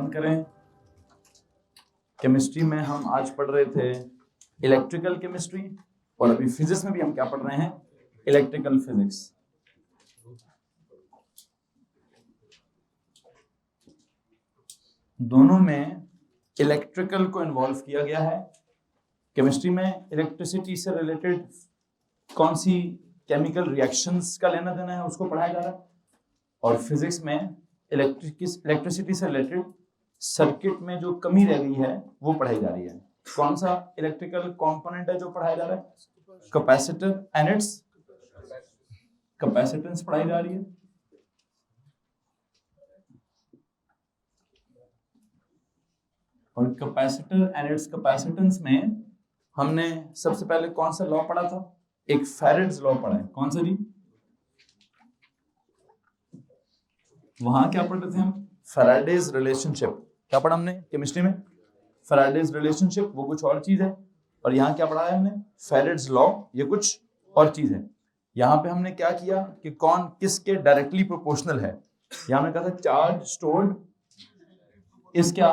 बंद करें। केमिस्ट्री में हम आज पढ़ रहे थे इलेक्ट्रिकल केमिस्ट्री और अभी फिजिक्स में भी हम क्या पढ़ रहे हैं, इलेक्ट्रिकल फिजिक्स। दोनों में इलेक्ट्रिकल को इन्वॉल्व किया गया है। केमिस्ट्री में इलेक्ट्रिसिटी से रिलेटेड कौन सी केमिकल रिएक्शंस का लेना देना है उसको पढ़ाया जा रहा है, और फिजिक्स में इलेक्ट्रिसिटी से रिलेटेड सर्किट में जो कमी रह गई है वो पढ़ाई जा रही है। कौन सा इलेक्ट्रिकल कंपोनेंट है जो पढ़ाया जा रहा है, कैपेसिटर एंड इट्स कैपेसिटेंस पढ़ाई जा रही है। और कैपेसिटर एंड इट्स कैपेसिटेंस में हमने सबसे पहले कौन सा लॉ पढ़ा था, एक फैराडेज लॉ पढ़ा है। कौन सा जी, वहां क्या पढ़ रहे थे हम, फैराडेज रिलेशनशिप। क्या पढ़ा हमने केमिस्ट्री में, फैराडेज रिलेशनशिप, वो कुछ और चीज है। और यहाँ क्या पढ़ा है हमने, फैराडेज लॉ, ये कुछ और चीज है। यहाँ पे हमने क्या किया कि कौन किसके डायरेक्टली प्रोपोर्शनल है। यहाँ हमने कहा था चार्ज स्टोर्ड इज क्या,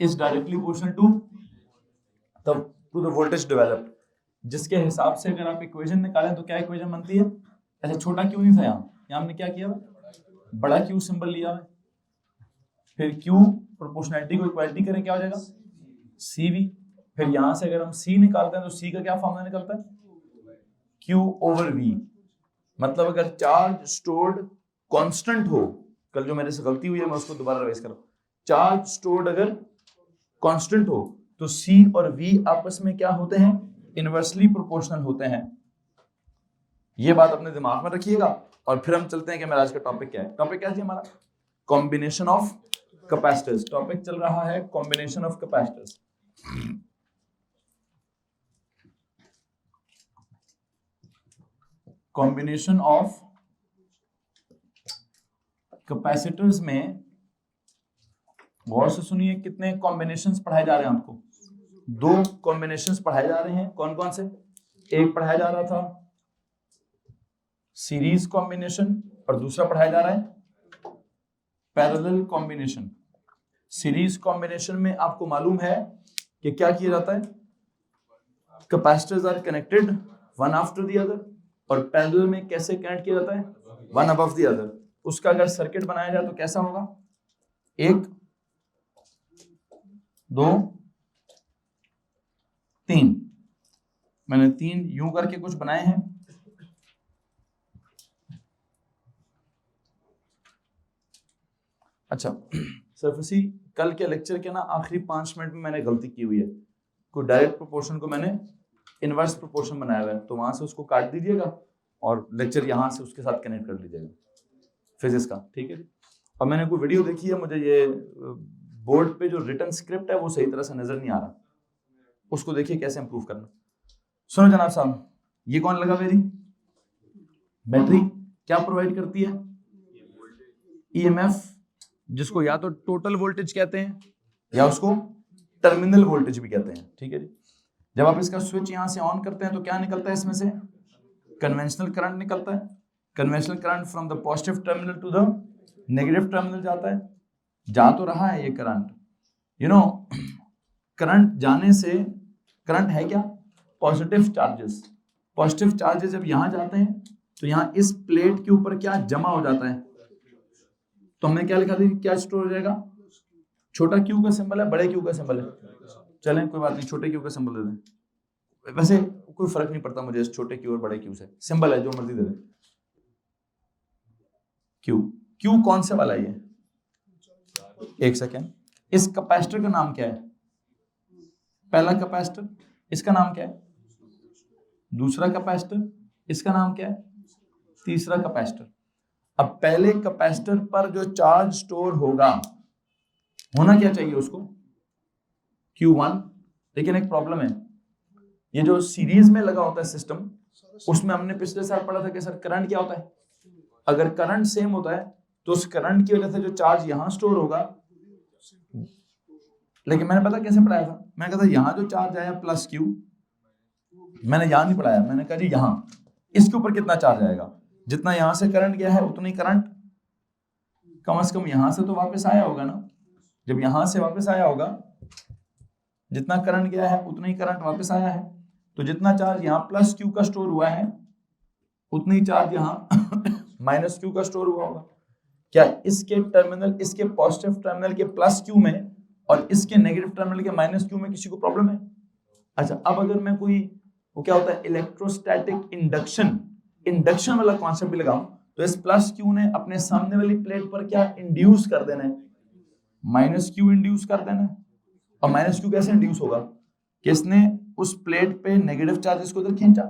is directly proportional to the voltage developed. जिसके हिसाब से अगर आप इक्वेशन निकालें तो क्या इक्वेशन बनती है, ऐसा छोटा क्यों नहीं था यहाँ हमने क्या किया, बड़ा क्यू सिंबल लिया है, फिर क्यू प्रोपोर्शनैलिटी को इक्वालिटी करें क्या हो जाएगा, सी वी। फिर यहां से अगर हम सी निकालते हैं तो सी का क्या फॉर्मूला निकलता है, क्यू ओवर वी। मतलब अगर चार्ज स्टोर्ड कांस्टेंट हो, कल जो मेरे से गलती हुई है मैं उसको दोबारा रिवाइज करूं, चार्ज स्टोर्ड अगर कांस्टेंट हो तो सी और वी आपस में क्या होते हैं, इनवर्सली प्रोपोर्शनल होते हैं। ये बात अपने दिमाग में रखिएगा। और फिर हम चलते हैं कि मेरा आज का टॉपिक क्या है। टॉपिक क्या है हमारा, कॉम्बिनेशन ऑफ कैपेसिटर्स। टॉपिक चल रहा है combination of capacitors. Combination of capacitors में गौर से सुनिए, कितने कॉम्बिनेशंस पढ़ाए जा रहे हैं आपको, 2 कॉम्बिनेशंस पढ़ाए जा रहे हैं। कौन कौन से, एक पढ़ाया जा रहा था सीरीज कॉम्बिनेशन और दूसरा पढ़ाया जा रहा है पैरेलल कॉम्बिनेशन। सीरीज कॉम्बिनेशन में आपको मालूम है कि क्या किया जाता है, capacitors are connected one after the other, और पैरेलल में कैसे कनेक्ट किया जाता है, वन अबव द अदर। उसका अगर सर्किट बनाया जाए तो कैसा होगा, 1 2 3। मैंने 3 यूं करके कुछ बनाए हैं। अच्छा सरफसी, कल के लेक्चर के ना आखिरी 5 मिनट में मैंने गलती की हुई है, कोई डायरेक्ट प्रोपोर्शन को मैंने इनवर्स प्रोपोर्शन बनाया हुआ है, तो वहां से उसको काट दीजिएगा और लेक्चर यहां से उसके साथ कनेक्ट कर लीजिएगा फिजिक्स का, ठीक है जी। और मैंने कोई वीडियो देखी है, मुझे ये बोर्ड पे जो रिटन स्क्रिप्ट है वो सही तरह से नजर नहीं आ रहा, उसको देखिए कैसे इंप्रूव करना। सुनो जनाब साहब, ये कौन लगा मेरी बैटरी, क्या प्रोवाइड करती है, ईएमएफ, जिसको या तो टोटल वोल्टेज कहते हैं या उसको टर्मिनल वोल्टेज भी कहते हैं, ठीक है जी। जब आप इसका स्विच यहां से ऑन करते हैं तो क्या निकलता है इसमें से, कन्वेंशनल करंट निकलता है। Conventional current from the positive terminal to the negative terminal जाता है, जा तो रहा है ये करंट, यू नो करंट जाने से, करंट है क्या, पॉजिटिव चार्जेस। पॉजिटिव चार्जेस जब यहां जाते हैं तो यहां इस प्लेट के ऊपर क्या जमा हो जाता है, तो हमने क्या लिखा था, क्या स्टोर हो जाएगा, छोटा क्यू का सिंबल है, बड़े क्यू का सिंबल है, चलें कोई बात नहीं, छोटे क्यू का सिंबल दे दें, वैसे कोई फर्क नहीं पड़ता मुझे इस छोटे क्यू और बड़े क्यू से, सिंबल है जो मर्जी दे दें। क्यू, क्यू कौन से वाला ये, एक सेकेंड, इस कैपेसिटर का नाम क्या है, पहला कैपेसिटर, इसका नाम क्या है, दूसरा कैपेसिटर, इसका नाम क्या है, तीसरा कैपेसिटर। अब पहले कैपेसिटर पर जो चार्ज स्टोर होगा होना क्या चाहिए उसको, Q1। लेकिन एक प्रॉब्लम है, ये जो सीरीज में लगा होता है सिस्टम, उसमें हमने पिछले साल पढ़ा था कि सर करंट क्या होता है, अगर करंट सेम होता है तो उस करंट की वजह से जो चार्ज यहां स्टोर होगा, लेकिन मैंने पता कैसे पढ़ाया था, मैंने कहा था यहां जो चार्ज आया प्लस Q, मैंने यहां नहीं पढ़ाया, मैंने कहा जी यहां इसके ऊपर कितना चार्ज आएगा, जितना यहां से करंट गया है उतना ही करंट कम से कम यहां से तो वापस आया होगा ना, जब यहां से वापस आया होगा, जितना करंट गया है उतना ही करंट वापस आया है, तो जितना चार्ज यहाँ प्लस क्यू का स्टोर हुआ है उतना ही चार्ज यहाँ माइनस क्यू का स्टोर हुआ होगा। क्या इसके टर्मिनल, इसके पॉजिटिव टर्मिनल के प्लस क्यू में और इसके नेगेटिव टर्मिनल के माइनस क्यू में किसी को प्रॉब्लम है? अच्छा, अब अगर मैं कोई, वो क्या होता है, इलेक्ट्रोस्टैटिक इंडक्शन वाला कॉन्सेप्ट भी लगाऊं, तो इस प्लस क्यू ने अपने सामने वाली प्लेट पर क्या इंड्यूस कर देना है? माइनस क्यू इंड्यूस कर देना है। और माइनस क्यू कैसे इंड्यूस होगा? कि इसने उस प्लेट पे नेगेटिव चार्जेस को इधर खींचा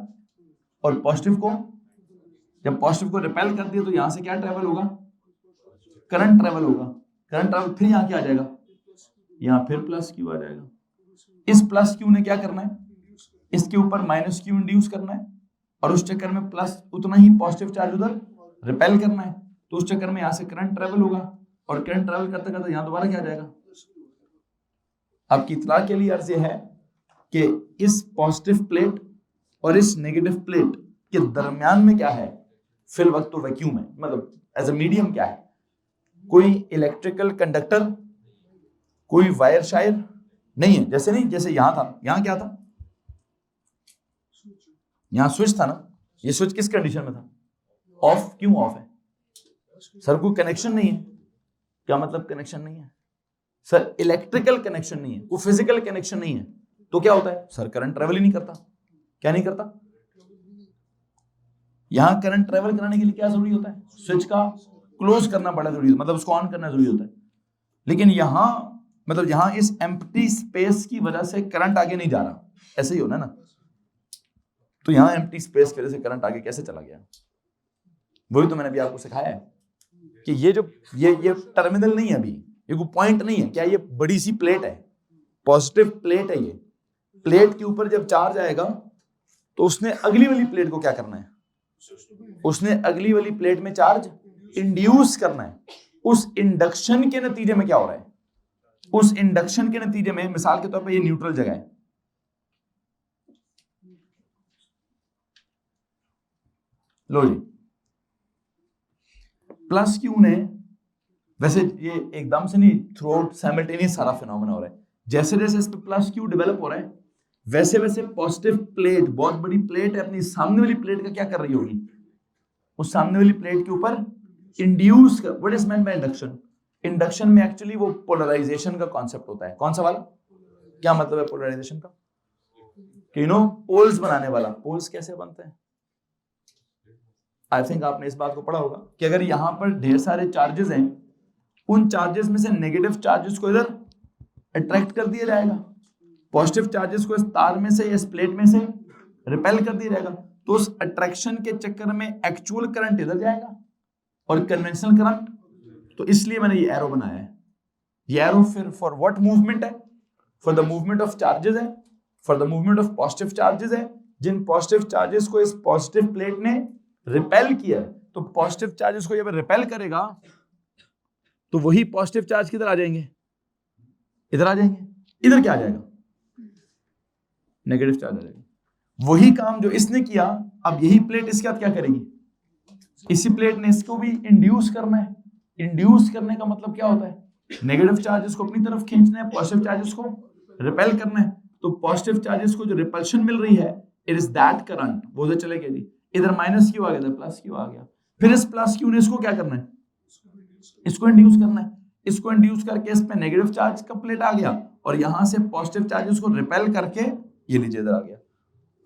और पॉजिटिव को, जब पॉजिटिव को रिपेल कर दिया तो यहां से क्या ट्रेवल होगा? करंट ट्रेवल होगा। करंट ट्रेवल फिर यहां क्या आ जाएगा? यहां फिर प्लस क्यू आ जाएगा। इस प्लस क्यू ने क्या करना है? इसके ऊपर माइनस क्यू इंड्यूस करना है और उस चक्कर में प्लस उतना ही पॉजिटिव चार्ज उधर रिपेल करना है, तो उस चक्कर में यहां से करंट ट्रेवल होगा और करंट ट्रेवल करते करते यहां दोबारा क्या आ जाएगा? आपकी इतला के लिए अर्ज है कि इस पॉजिटिव प्लेट और इस नेगेटिव प्लेट के दरमियान में क्या है? फिल वक्त तो वैक्यूम है, मतलब एज अ मीडियम क्या है? कोई इलेक्ट्रिकल कंडक्टर, कोई वायर शायर नहीं है। जैसे नहीं, जैसे यहां था, यहां क्या था? यहां स्विच था ना। ये स्विच किस कंडीशन में था? ऑफ। क्यों ऑफ है? सर कोई कनेक्शन नहीं है। क्या मतलब कनेक्शन नहीं है? सर इलेक्ट्रिकल कनेक्शन नहीं है, वो फिजिकल कनेक्शन नहीं है, तो क्या होता है? सर करंट ट्रेवल ही नहीं करता। क्या नहीं करता? यहां करंट ट्रेवल कराने के लिए क्या जरूरी होता है? स्विच का क्लोज करना बड़ा जरूरी है, मतलब उसको ऑन करना जरूरी होता है। लेकिन यहां, मतलब यहां इस एम्प्टी स्पेस की वजह से करंट आगे नहीं जा रहा, ऐसे ही होना ना। तो यहां एम्प्टी स्पेस की वजह से करंट आगे कैसे चला गया? वही तो मैंने अभी आपको सिखाया है कि ये जो ये टर्मिनल नहीं है अभी, ये कोई पॉइंट नहीं है। क्या ये बड़ी सी प्लेट है, पॉजिटिव प्लेट है। ये प्लेट के ऊपर जब चार्ज आएगा तो उसने अगली वाली प्लेट को क्या करना है? उसने अगली वाली प्लेट में चार्ज इंड्यूस करना है। उस इंडक्शन के नतीजे में क्या हो रहा है? उस इंडक्शन के नतीजे में, मिसाल के तौर पर ये न्यूट्रल जगह है, लो जी, प्लस क्यू ने, वैसे ये एकदम से नहीं, थ्रू आउट साइमल्टेनियस सारा फिनोमेना हो रहा है। जैसे जैसे इस पे प्लस क्यू डेवलप हो रहा है, वैसे वैसे पॉजिटिव प्लेट, बहुत बड़ी प्लेट है, अपनी सामने वाली प्लेट का क्या कर रही होगी? उस सामने वाली प्लेट के ऊपर इंड्यूस कर। What is meant by induction? Induction में एक्चुअली वो पोलराइजेशन का कॉन्सेप्ट होता है। कौन सा वाला? क्या मतलब है पोलराइजेशन का? कि पोल्स बनाने वाला। पोल्स कैसे बनते हैं? आई थिंक आपने इस बात को पढ़ा होगा कि अगर यहां पर ढेर सारे चार्जेस हैं, उन चार्जेस में से नेगेटिव चार्जेस को इधर अट्रैक्ट कर दिया जाएगा, पॉजिटिव चार्जेस को इस तार में से या इस प्लेट में से रिपेल कर दिया जाएगा। तो उस अट्रैक्शन के चक्कर में एक्चुअल करंट इधर जाएगा और कन्वेंशनल करंट, तो इसलिए मैंने ये एरो बनाया है। ये एरो फिर फॉर व्हाट मूवमेंट है? For the movement of charges है, for the movement of positive charges है। जिन पॉजिटिव चार्जेस को इस पॉजिटिव प्लेट ने रिपेल किया, तो पॉजिटिव चार्जेस को जब रिपेल करेगा तो वही पॉजिटिव चार्ज किधर आ जाएंगे? इधर आ जाएंगे। इधर क्या आ जाएगा? नेगेटिव चार्ज आ जाएगा। वही काम जो इसने किया, अब यही प्लेट इसके साथ क्या करेगी? इसी प्लेट ने इसको भी इंड्यूस करना है। इंड्यूस करने का मतलब क्या होता है? नेगेटिव चार्जेस को अपनी तरफ खींचना है, पॉजिटिव चार्जेस को रिपेल करना है। तो पॉजिटिव चार्जेस को जो रिपल्शन मिल रही है, इट इज दैट करंट, वो उधर चले गया जी। इधर माइनस क्यू आ गया, प्लस क्यू आ गया। फिर इस प्लस क्यू ने इसको क्या करना है? इसको इंड्यूस करना है। इसको इंड्यूस करके इस पे नेगेटिव चार्ज का प्लेट आ गया और यहां से पॉजिटिव चार्जेस को रिपेल करके ये नीचे इधर आ गया।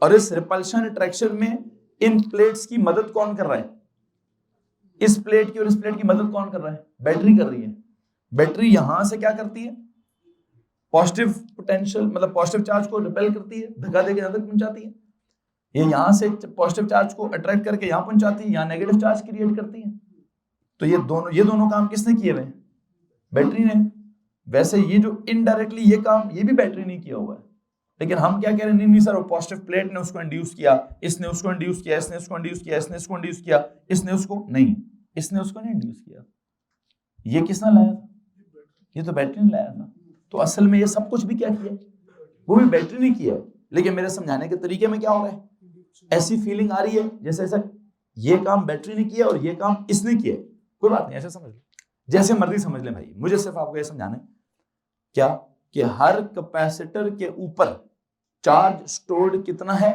और इस रिपल्शन अट्रैक्शन में इन प्लेट्स की मदद कौन कर रहा है? इस प्लेट की और इस प्लेट की मदद कौन कर रहा है? बैटरी कर रही है। बैटरी यहां से क्या करती है? पॉजिटिव पोटेंशियल, मतलब पॉजिटिव चार्ज को रिपेल करती है, धक्का देके यहां तक पहुंचाती है। ये यहां से पॉजिटिव चार्ज को अट्रैक्ट करके यहां पहुंचाती है, यहां नेगेटिव चार्ज क्रिएट करती है। तो ये दोनों काम किसने किए हुए? बैटरी ने। वैसे ये जो इनडायरेक्टली ये काम, ये भी बैटरी ने किया हुआ है। लेकिन हम क्या कह रहे हैं? नहीं सर, वो पॉजिटिव प्लेट ने उसको इंड्यूस किया, इसने उसको इंड्यूस किया, इसने उसको इंड्यूस किया, इसने इसको इंड्यूस किया, इसने उसको नहीं, इसने उसको नहीं इंड्यूस किया। ये किसने लाया था? ये तो बैटरी ने लाया था। तो असल में ये सब कुछ भी क्या किया? वो भी बैटरी ने किया। लेकिन मेरे समझाने के तरीके में क्या हो रहा है? ऐसी फीलिंग आ रही है जैसे ऐसा ये काम बैटरी ने किया और ये काम इसने किया। कोई बात नहीं, ऐसे समझ लो, जैसे मर्जी समझ ले भाई, मुझे सिर्फ आपको ये समझाना है क्या कि हर कैपेसिटर के ऊपर चार्ज स्टोर्ड कितना है,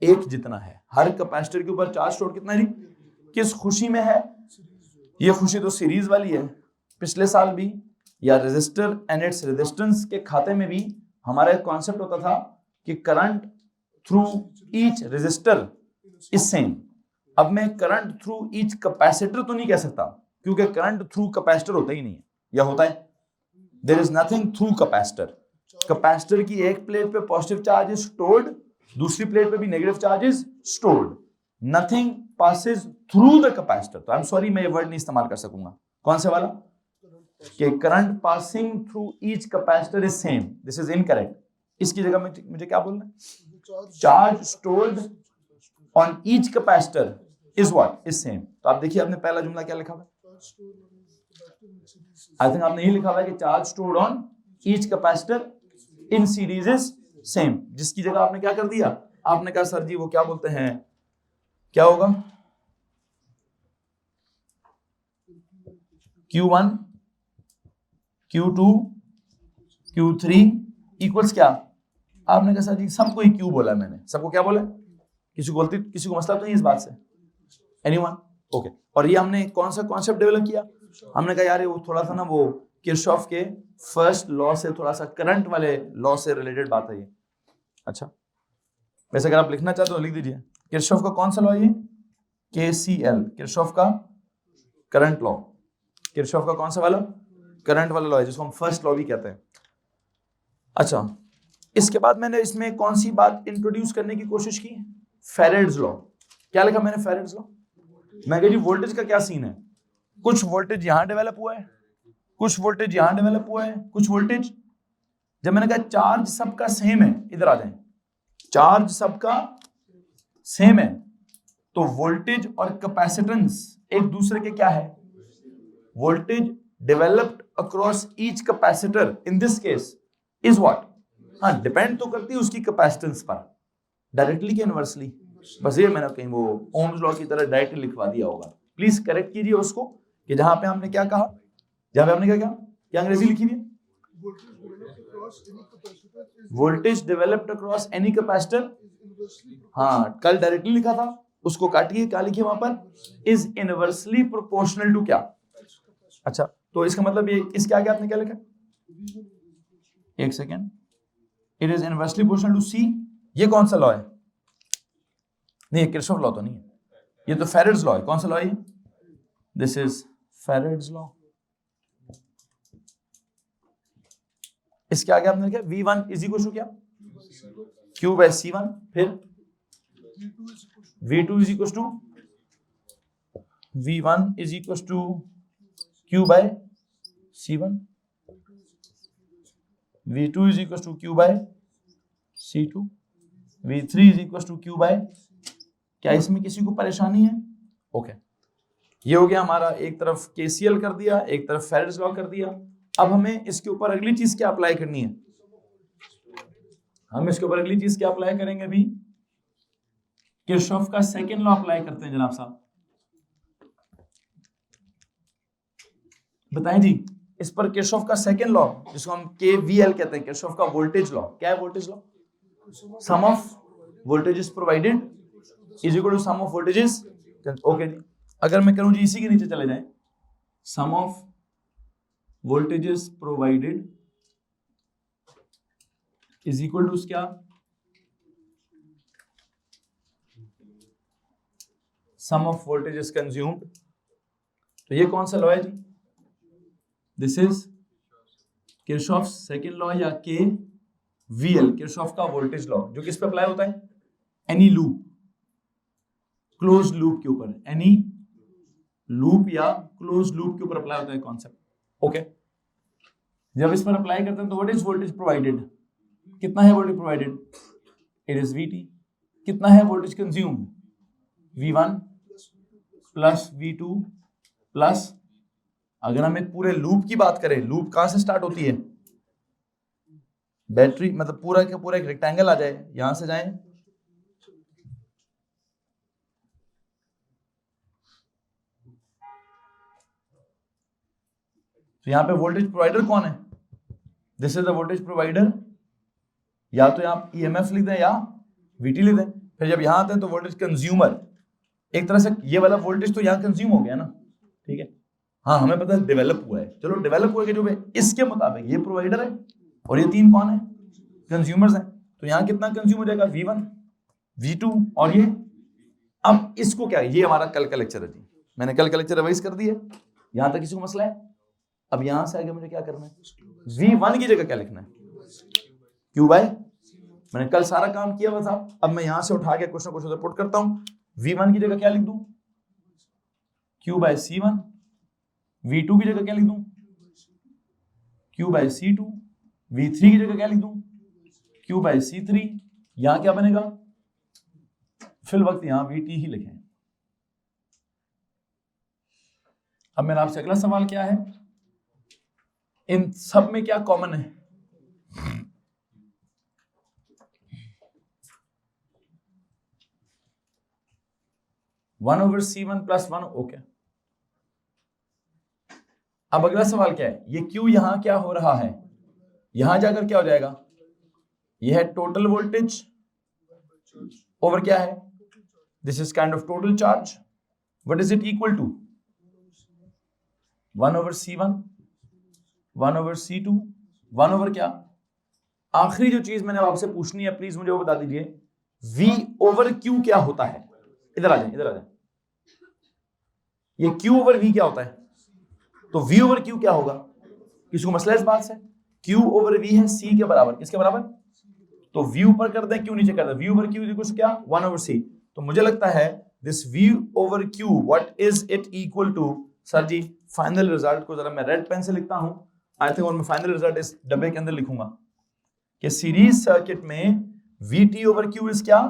एक जितना है। हर कैपेसिटर के ऊपर चार्ज स्टोर्ड कितना है जी? किस खुशी में है? ये खुशी तो सीरीज वाली है। पिछले साल भी या रेजिस्टर एंड इट्स रेजिस्टेंस के खाते में भी हमारा एक कॉन्सेप्ट होता था कि current through each resistor is same. अब मैं करंट थ्रू ईच कैपेसिटर तो नहीं कह सकता, क्योंकि करंट थ्रू कैपेसिटर होता ही नहीं है, या होता है? There is nothing through capacitor. Capacitor की एक प्लेट पे पॉजिटिव चार्ज इज स्टोर्ड, दूसरी प्लेट पे भी negative charge is stored. Nothing passes through the capacitor. तो आई एम सॉरी, मैं ये वर्ड नहीं इस्तेमाल कर सकूंगा। कौन से वाला? कि current passing through each capacitor is same. This is incorrect. इसकी जगह में मुझे क्या बोलना है? Charge stored on each capacitor is what? Is same. तो आप देखिए, आपने पहला जुमला क्या लिखा हुआ है? आई थिंक आपने ये लिखा हुआ है कि charge stored on each capacitor in series is same, जिसकी जगह आपने क्या कर दिया? आपने कहा सर जी वो क्या बोलते हैं, क्या होगा? Q1 Q2 Q3 इक्वल्स क्या? आपने कहा सर जी सबको ही Q बोला मैंने। सबको क्या बोला? किसी को गलती, किसी को मसला तो नहीं इस बात से? एनीवन? ओके। और ये हमने कौन सा कॉन्सेप्ट डेवलप किया? हमने कहा यार वो थोड़ा सा ना वो किरचॉफ के फर्स्ट लॉ से थोड़ा सा करंट वाले लॉ से रिलेटेड बात है ये। अच्छा, वैसे अगर आप लिखना चाहते हो लिख दीजिए। किरचॉफ का कौन सा लॉ है ये? KCL, किरचॉफ का करंट लॉ। किरचॉफ का कौन सा वाला? करंट वाला लॉ है, जिसको हम फर्स्ट लॉ भी कहते हैं। अच्छा, इसके बाद मैंने इसमें कौन सी बात इंट्रोड्यूस करने की कोशिश की? फेरेड्स लॉ। क्या लिखा मैंने? फेरेड्स लॉ। मैं कह जी वोल्टेज का क्या सीन है? कुछ वोल्टेज यहां डेवलप हुआ है, कुछ वोल्टेज यहां डेवलप हुआ है, कुछ वोल्टेज। जब मैंने कहा चार्ज सबका सेम है, इधर आ जाए, चार्ज सबका सेम है, तो वोल्टेज और कैपेसिटेंस एक दूसरे के क्या है? Voltage developed across each capacitor in this case is what? हाँ, डिपेंड तो करती है उसकी कैपेसिटेंस पर, डायरेक्टली कि इनवर्सली। बस ये मैंने कहीं वो ओम्स लॉ की तरह डायरेक्टली लिखवा दिया होगा। प्लीज करेक्ट कीजिए उसको कि जहां पे हमने क्या कहा, जहां पे हमने क्या कहा, क्या अंग्रेजी लिखी हुई है? Voltage developed across any capacitor. हाँ, कल डायरेक्टली लिखा था, उसको काटिए, क्या लिखिए वहां पर? इज इनवर्सली प्रोपोर्शनल टू क्या? अच्छा, तो इसका मतलब ये, इसके आगे आपने क्या लिखा? एक second, it is inversely proportional to C. ये कौन सा लॉ है? नहीं, किरचॉफ लॉ तो नहीं है, ये तो फेरेड्स लॉ है। कौन सा लॉ है? This is Faraday's law. इसके आगे आपने लिखा V1 इज इक्वल टू क्या? Q by C1। फिर V2 is equal to V1 is equal to Q by C1। V2 is equal to Q by C2। V3 is equal to Q by. क्या इसमें किसी को परेशानी है? Okay, ये हो गया हमारा, एक तरफ KCL कर दिया, एक तरफ फेरेड्स लॉ कर दिया। अब हमें इसके ऊपर अगली चीज क्या अप्लाई करनी है? हम इसके ऊपर अगली चीज क्या अप्लाई करेंगे? अभी किरचॉफ का सेकंड लॉ अप्लाई करते हैं जनाब साहब। बताएं जी, इस पर किरचॉफ का सेकंड लॉ, जिसको हम KVL कहते हैं, किरचॉफ का वोल्टेज लॉ। क्या है voltage law? Sum of voltages provided is equal to sum of voltages. Okay ji, अगर मैं करूं जी इसी के नीचे चले जाएं, sum of voltages provided is equal to क्या? Sum of voltages consumed. तो ये कौन सा लॉ है ji? This is Kirchhoff second law या KVL, किरचॉफ का वोल्टेज लॉ, जो किस पे अप्लाई होता है? एनी लूप, क्लोज लूप के ऊपर, एनी लूप या क्लोज लूप के ऊपर अप्लाई होता है कॉन्सेप्ट। ओके, जब इस पर अप्लाई करते हैं तो व्हाट इज वोल्टेज प्रोवाइडेड? कितना है voltage provided? It is VT। कितना है voltage consumed? V1 plus V2 plus, अगर हम एक पूरे लूप की बात करें, लूप कहां से स्टार्ट होती है? बैटरी, मतलब पूरा के पूरा एक रेक्टेंगल आ जाए, यहां से जाए, तो यहां पे वोल्टेज प्रोवाइडर कौन है? This is the voltage provider, या तो आप ईएमएफ लिख दें या वीटी लिख दें। फिर जब यहां आते हैं तो वोल्टेज कंज्यूमर, एक तरह से ये वाला वोल्टेज तो यहाँ कंज्यूम हो गया ना, ठीक है। हाँ हमें पता है डेवलप हुआ है, चलो डेवलप हुआ है जो इसके मुताबिक ये प्रोवाइडर है और ये तीन कौन है, कंज्यूमर्स हैं। तो यहाँ कितना कंज्यूम हो जाएगा, V1 V2 और ये। अब इसको क्या, ये हमारा कल का लेक्चर है जी, मैंने कल का लेक्चर रिवाइज कर दिया, यहां तक किसी को मसला है। अब यहां से आगे मुझे क्या करना है, V1 की जगह क्या लिखना है, Q बाय, मैंने कल सारा काम किया हुआ था। अब मैं यहां से उठा के कुछ ना कुछ उधर पुट करता हूं। V1 की जगह क्या लिख दूं, Q बाय C1, V2 की जगह क्या लिख दूं, Q बाय C2, V3 की जगह क्या लिख दूं, Q बाय C3। यहां क्या बनेगा, फिल वक्त यहां VT ही लिखें। अब मेरा आपसे अगला सवाल क्या है, इन सब में क्या कॉमन है, one over C1 plus 1, okay. अब अगला सवाल क्या है, ये Q यहां क्या हो रहा है, यहां जाकर क्या हो जाएगा, यह है टोटल वोल्टेज ओवर क्या है, this is kind of total charge, what is it equal to, 1 over C1, 1 over C2, 1 over क्या, आखिरी जो चीज मैंने आपसे पूछनी है प्लीज मुझे वो बता दीजिए, V ओवर Q क्या होता है। इधर आ जाए, इधर आ जाए, ये Q ओवर V क्या होता है, तो V ओवर Q क्या होगा, किसी को मसला इस बात से, Q ओवर V है C के बराबर, किसके बराबर, तो V ऊपर कर दें Q नीचे कर दें, V over Q equal to क्या, 1 ओवर C। तो मुझे लगता है this V over Q what is it equal to, sir जी फाइनल रिजल्ट को जरा मैं रेड पेन से लिखता हूं, आई थिंक, और मैं फाइनल रिजल्ट इस डब्बे के अंदर लिखूंगा कि सीरीज सर्किट में VT ओवर Q इज क्या,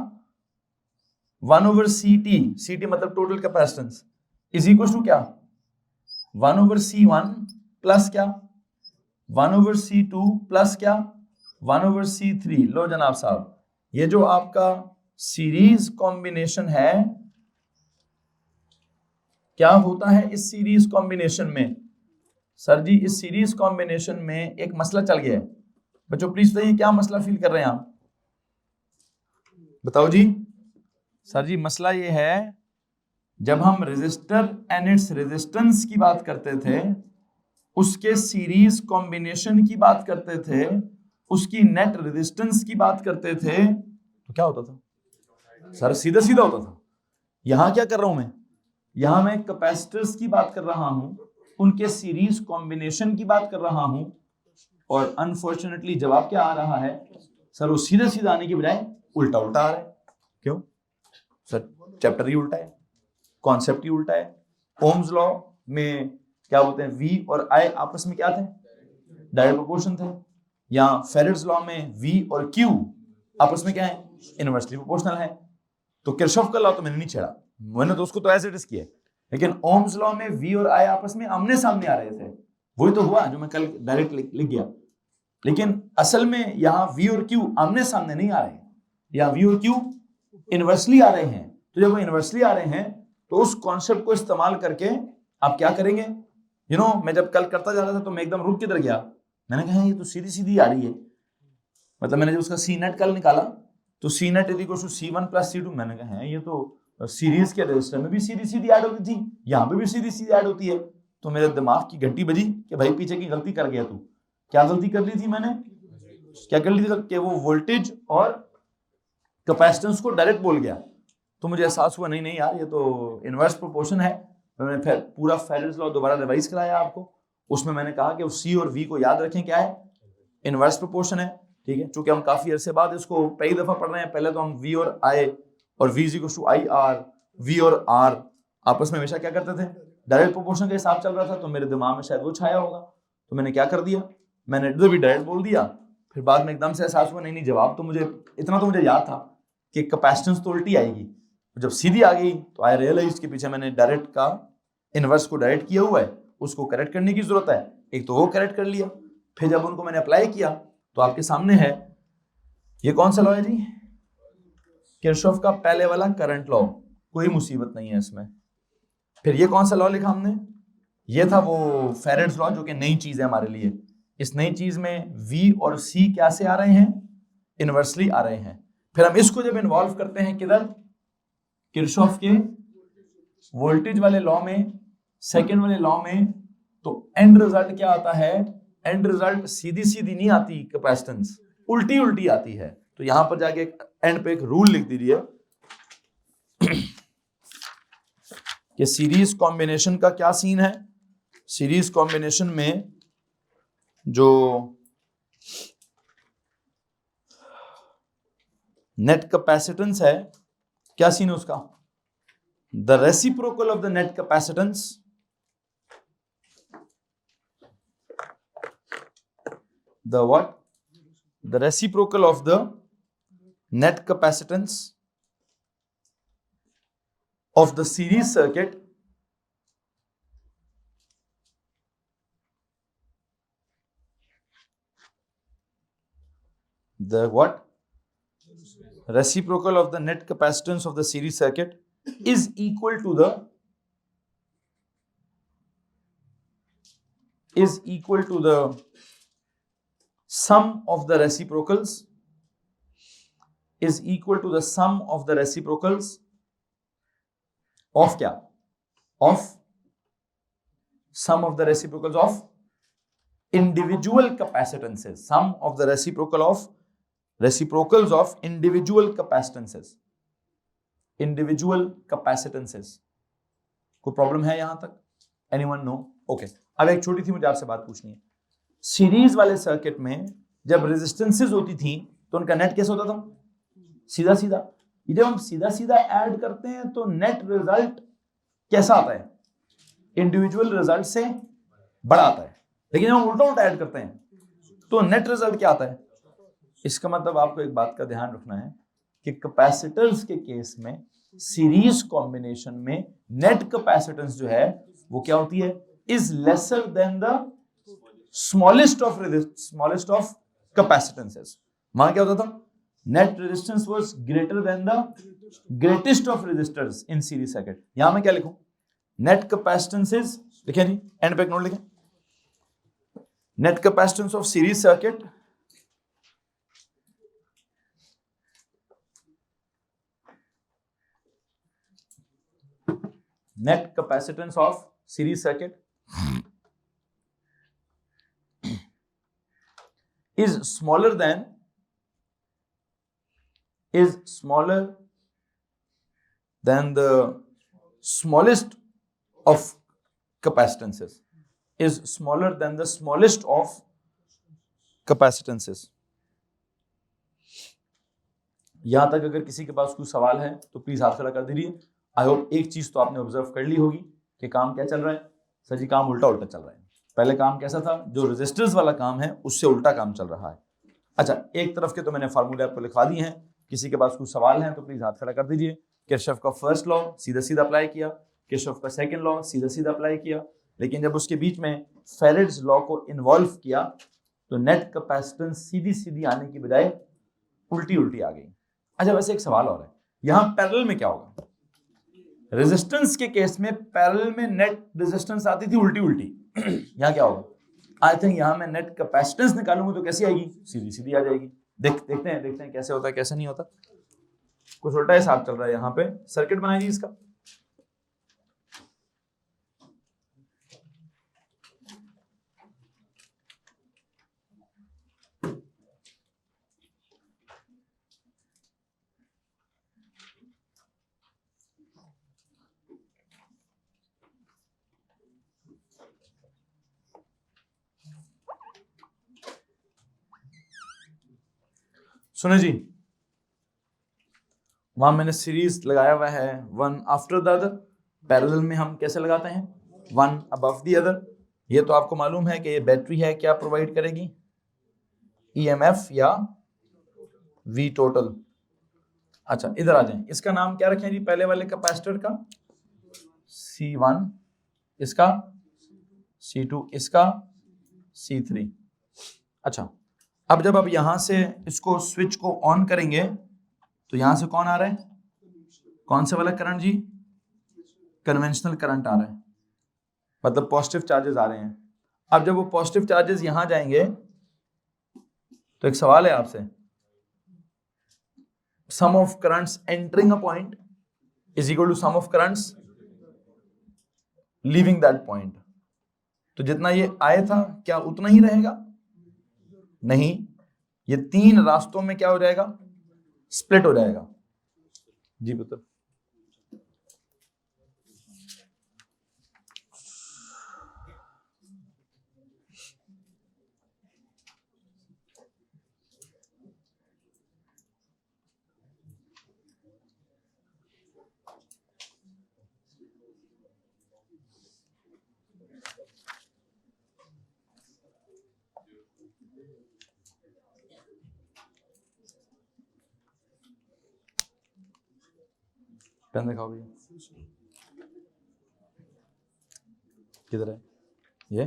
1 ओवर CT, CT मतलब total capacitance, is equal to क्या, 1 ओवर C1 प्लस क्या, 1 ओवर C2 प्लस क्या, 1 ओवर C3। लो जनाब साहब, ये जो आपका सीरीज कॉम्बिनेशन है, क्या होता है इस सीरीज कॉम्बिनेशन में, सर जी इस सीरीज कॉम्बिनेशन में एक मसला चल गया है। बच्चों प्लीज बताइए क्या मसला फील कर रहे हैं आप, बताओ जी। सर जी मसला ये है, जब हम रेजिस्टर एंड इट्स रेजिस्टेंस की बात करते थे, उसके सीरीज कॉम्बिनेशन की बात करते थे, उसकी नेट रेजिस्टेंस की बात करते थे, तो क्या होता था सर, सीधा सीधा होता था। यहां क्या कर रहा हूं मैं, यहां मैं कैपेसिटर्स की बात कर रहा हूं, उनके सीरीज कॉम्बिनेशन की बात कर रहा हूं, और अनफॉर्चुनेटली जवाब क्या आ रहा है सर, वो सीधा सीधा आने की बजाय उल्टा उल्टा आ रहा है। क्यों सर, चैप्टर ही उल्टा है, कॉन्सेप्ट ही उल्टा है। ओम्स लॉ में क्या बोलते हैं, V और I आपस में क्या थे, डायरेक्ट प्रोपोर्शन थे। यहाँ फेरेड्स लॉ में V और Q आपस में क्या है, इनवर्सली प्रोपोर्शनल है। तो किरचॉफ का लॉ तो मैंने नहीं छेड़ा, मैंने तो उसको तो एज इट इज किया, लेकिन ओम्स लॉ में V और I आपस में आमने सामने आ रहे थे, वही तो हुआ जो मैं कल डायरेक्ट लिख गया। लेकिन असल में यहाँ V और Q आमने सामने नहीं आ रहे, यहाँ V और Q इनवर्सली आ रहे हैं। तो जब वो इनवर्सली आ रहे हैं तो उस कॉन्सेप्ट को इस्तेमाल करके आप क्या करेंगे, मैं जब कल करता जा रहा था तो मैं एकदम रुक किधर गया, मैंने कहा ये तो सीधी सीधी आ रही है। मतलब मैंने जब उसका सी नेट कल निकाला तो C net is equal to C1 plus C2, मैंने कहा है ये तो सीरीज के रजिस्टर में भी सीधी सीधी ऐड होती थी, यहाँ पे भी सीधी सीधी ऐड होती है। तो मेरे दिमाग की घंटी बजी कि भाई पीछे की गलती कर गया तू। क्या गलती कर ली थी मैंने, क्या कर ली थी कि वो वोल्टेज और कैपेसिटेंस को डायरेक्ट बोल गया। तो मुझे एहसास हुआ नहीं यार ये तो इनवर्स प्रोपोर्शन है। मैंने फिर पूरा फेरेड्स लॉ दोबारा रिवाइज कराया आपको, उसमें मैंने कहा कि C और V को याद रखें क्या है, इनवर्स प्रोपोर्शन है। ठीक है, चूंकि हम काफी अरसे बाद इसको पहली दफा पढ़ रहे हैं, पहले तो हम V और I और V equal to IR, V और R आपस में हमेशा क्या करते थे, डायरेक्ट प्रोपोर्शन का हिसाब चल रहा था। तो मेरे दिमाग में शायद वो छाया होगा, तो मैंने क्या कर दिया, मैंने इधर भी डायरेक्ट बोल दिया। फिर बाद में एकदम से एहसास हुआ नहीं जवाब तो मुझे इतना तो मुझे याद था कि कैपेसिटेंस तो उल्टी आएगी। जब सीधी आ गई तो आई रियलाइज के पीछे मैंने डायरेक्ट का इनवर्स को डायरेक्ट किया हुआ है, उसको करेक्ट करने की जरूरत है। एक तो वो करेक्ट कर लिया, फिर जब उनको मैंने अप्लाई किया तो आपके सामने है ये कौन सा लॉ है जी, किरचॉफ का पहले वाला करंट लॉ, कोई मुसीबत नहीं है इसमें। फिर ये कौन सा लॉ लिखा हमने, ये था वो फेरेड्स लॉ जो कि नई चीज है हमारे लिए। इस नई चीज में V और C क्या से आ रहे हैं, इनवर्सली आ रहे हैं। फिर हम इसको जब इन्वॉल्व करते हैं किधर, किरचॉफ के वोल्टेज वाले लॉ में, सेकेंड वाले लॉ में, तो एंड रिजल्ट क्या आता है, एंड रिजल्ट सीधी सीधी नहीं आती कैपेसिटेंस, उल्टी उल्टी आती है। तो यहां पर जाके एंड पे एक रूल लिख दीजिए कि सीरीज कॉम्बिनेशन का क्या सीन है। सीरीज कॉम्बिनेशन में जो नेट कैपेसिटेंस है, क्या सीन है उसका, the reciprocal of the net capacitance the what, the reciprocal of the net capacitance of the series circuit the what, reciprocal of the net capacitance of the series circuit is equal to the sum of the reciprocals, is equal to the sum of the reciprocals of क्या, of sum of the reciprocals of individual capacitances, sum of the reciprocals of individual capacitances, individual capacitances। कोई problem है यहां तक, anyone no? Okay, अब एक छोटी सी मुझे आपसे बात पूछनी है। सीरीज वाले सर्किट में जब रेजिस्टेंसेस होती थी तो उनका नेट कैसा होता था, सीधा सीधा। जब हम सीधा सीधा ऐड करते हैं तो नेट रिजल्ट कैसा आता है, इंडिविजुअल रिजल्ट से बड़ा आता है। लेकिन जब हम उल्टा उल्टा ऐड करते हैं तो नेट रिजल्ट क्या आता है। इसका मतलब आपको एक बात का ध्यान रखना है कि कैपेसिटर्स के केस में सीरीज कॉम्बिनेशन में नेट कैपेसिटेंस जो है वो क्या होती है, is lesser than the smallest of capacitances। वहां क्या होता था, net resistance was greater than the greatest of resistors in series circuit। यहां मैं क्या लिखूं, net capacitance is, लिखें जी, एंड पे एक नोट लिखें, net capacitance of series circuit net capacitance of series circuit is smaller than the smallest of capacitances, is smaller than the smallest of capacitances। यहां तक अगर किसी के पास कोई सवाल है तो प्लीज हाथ खड़ा कर दीजिए। आई होप एक चीज तो आपने ऑब्जर्व कर ली होगी कि काम क्या चल रहा है, सर जी काम उल्टा उल्टा चल रहा है। पहले काम कैसा था, जो रेजिस्टर्स वाला काम है उससे उल्टा काम चल रहा है। अच्छा, एक तरफ के तो मैंने फार्मूले आपको लिखवा दिए हैं, किसी के पास कुछ सवाल है तो प्लीज हाथ खड़ा कर दीजिए। किरचॉफ का फर्स्ट लॉ सीधा सीधा अप्लाई किया, किरचॉफ का सेकंड लॉ सीधा सीधा अप्लाई किया, लेकिन जब उसके बीच में फेरेड्स लॉ को इन्वॉल्व किया तो नेट कैपेसिटेंस सीधी सीधी आने की बजाय उल्टी उल्टी आ गई। अच्छा, वैसे एक सवाल और है, यहां पैरेलल में क्या होगा, रेजिस्टेंस के केस में पैरेलल में नेट रेजिस्टेंस आती थी उल्टी उल्टी, यहां क्या होगा, आई थिंक यहां मैं नेट कैपेसिटेंस निकालूंगा तो कैसी आएगी, सीधी सीधी आ जाएगी। देखते हैं कैसे होता है कैसे नहीं होता। कुछ उल्टा हिसाब चल रहा है यहाँ पे। सर्किट बनाइए इसका, सुने जी, वहां मैंने सीरीज लगाया हुआ है one after the other. Parallel में हम कैसे लगाते हैं, वन अबव द अदर। ये तो आपको मालूम है कि ये बैटरी है, क्या प्रोवाइड करेगी, ईएमएफ या वी टोटल। अच्छा, इधर आ जाएं, इसका नाम क्या रखें जी, पहले वाले कैपेसिटर का C1, इसका C2, इसका C3। अच्छा, अब जब आप यहां से इसको स्विच को ऑन करेंगे तो यहां से कौन आ रहा है, कौन से वाला करंट जी, कन्वेंशनल करंट आ रहा है, मतलब पॉजिटिव चार्जेस आ रहे हैं। अब जब वो पॉजिटिव चार्जेस यहां जाएंगे तो एक सवाल है आपसे, sum of currents entering a point is equal to sum of currents leaving that point. तो जितना ये आया था क्या उतना ही रहेगा? नहीं, ये 3 रास्तों में क्या हो जाएगा? स्प्लिट हो जाएगा। जी पुत्र। पेन दिखाओ भैया, किधर है ये?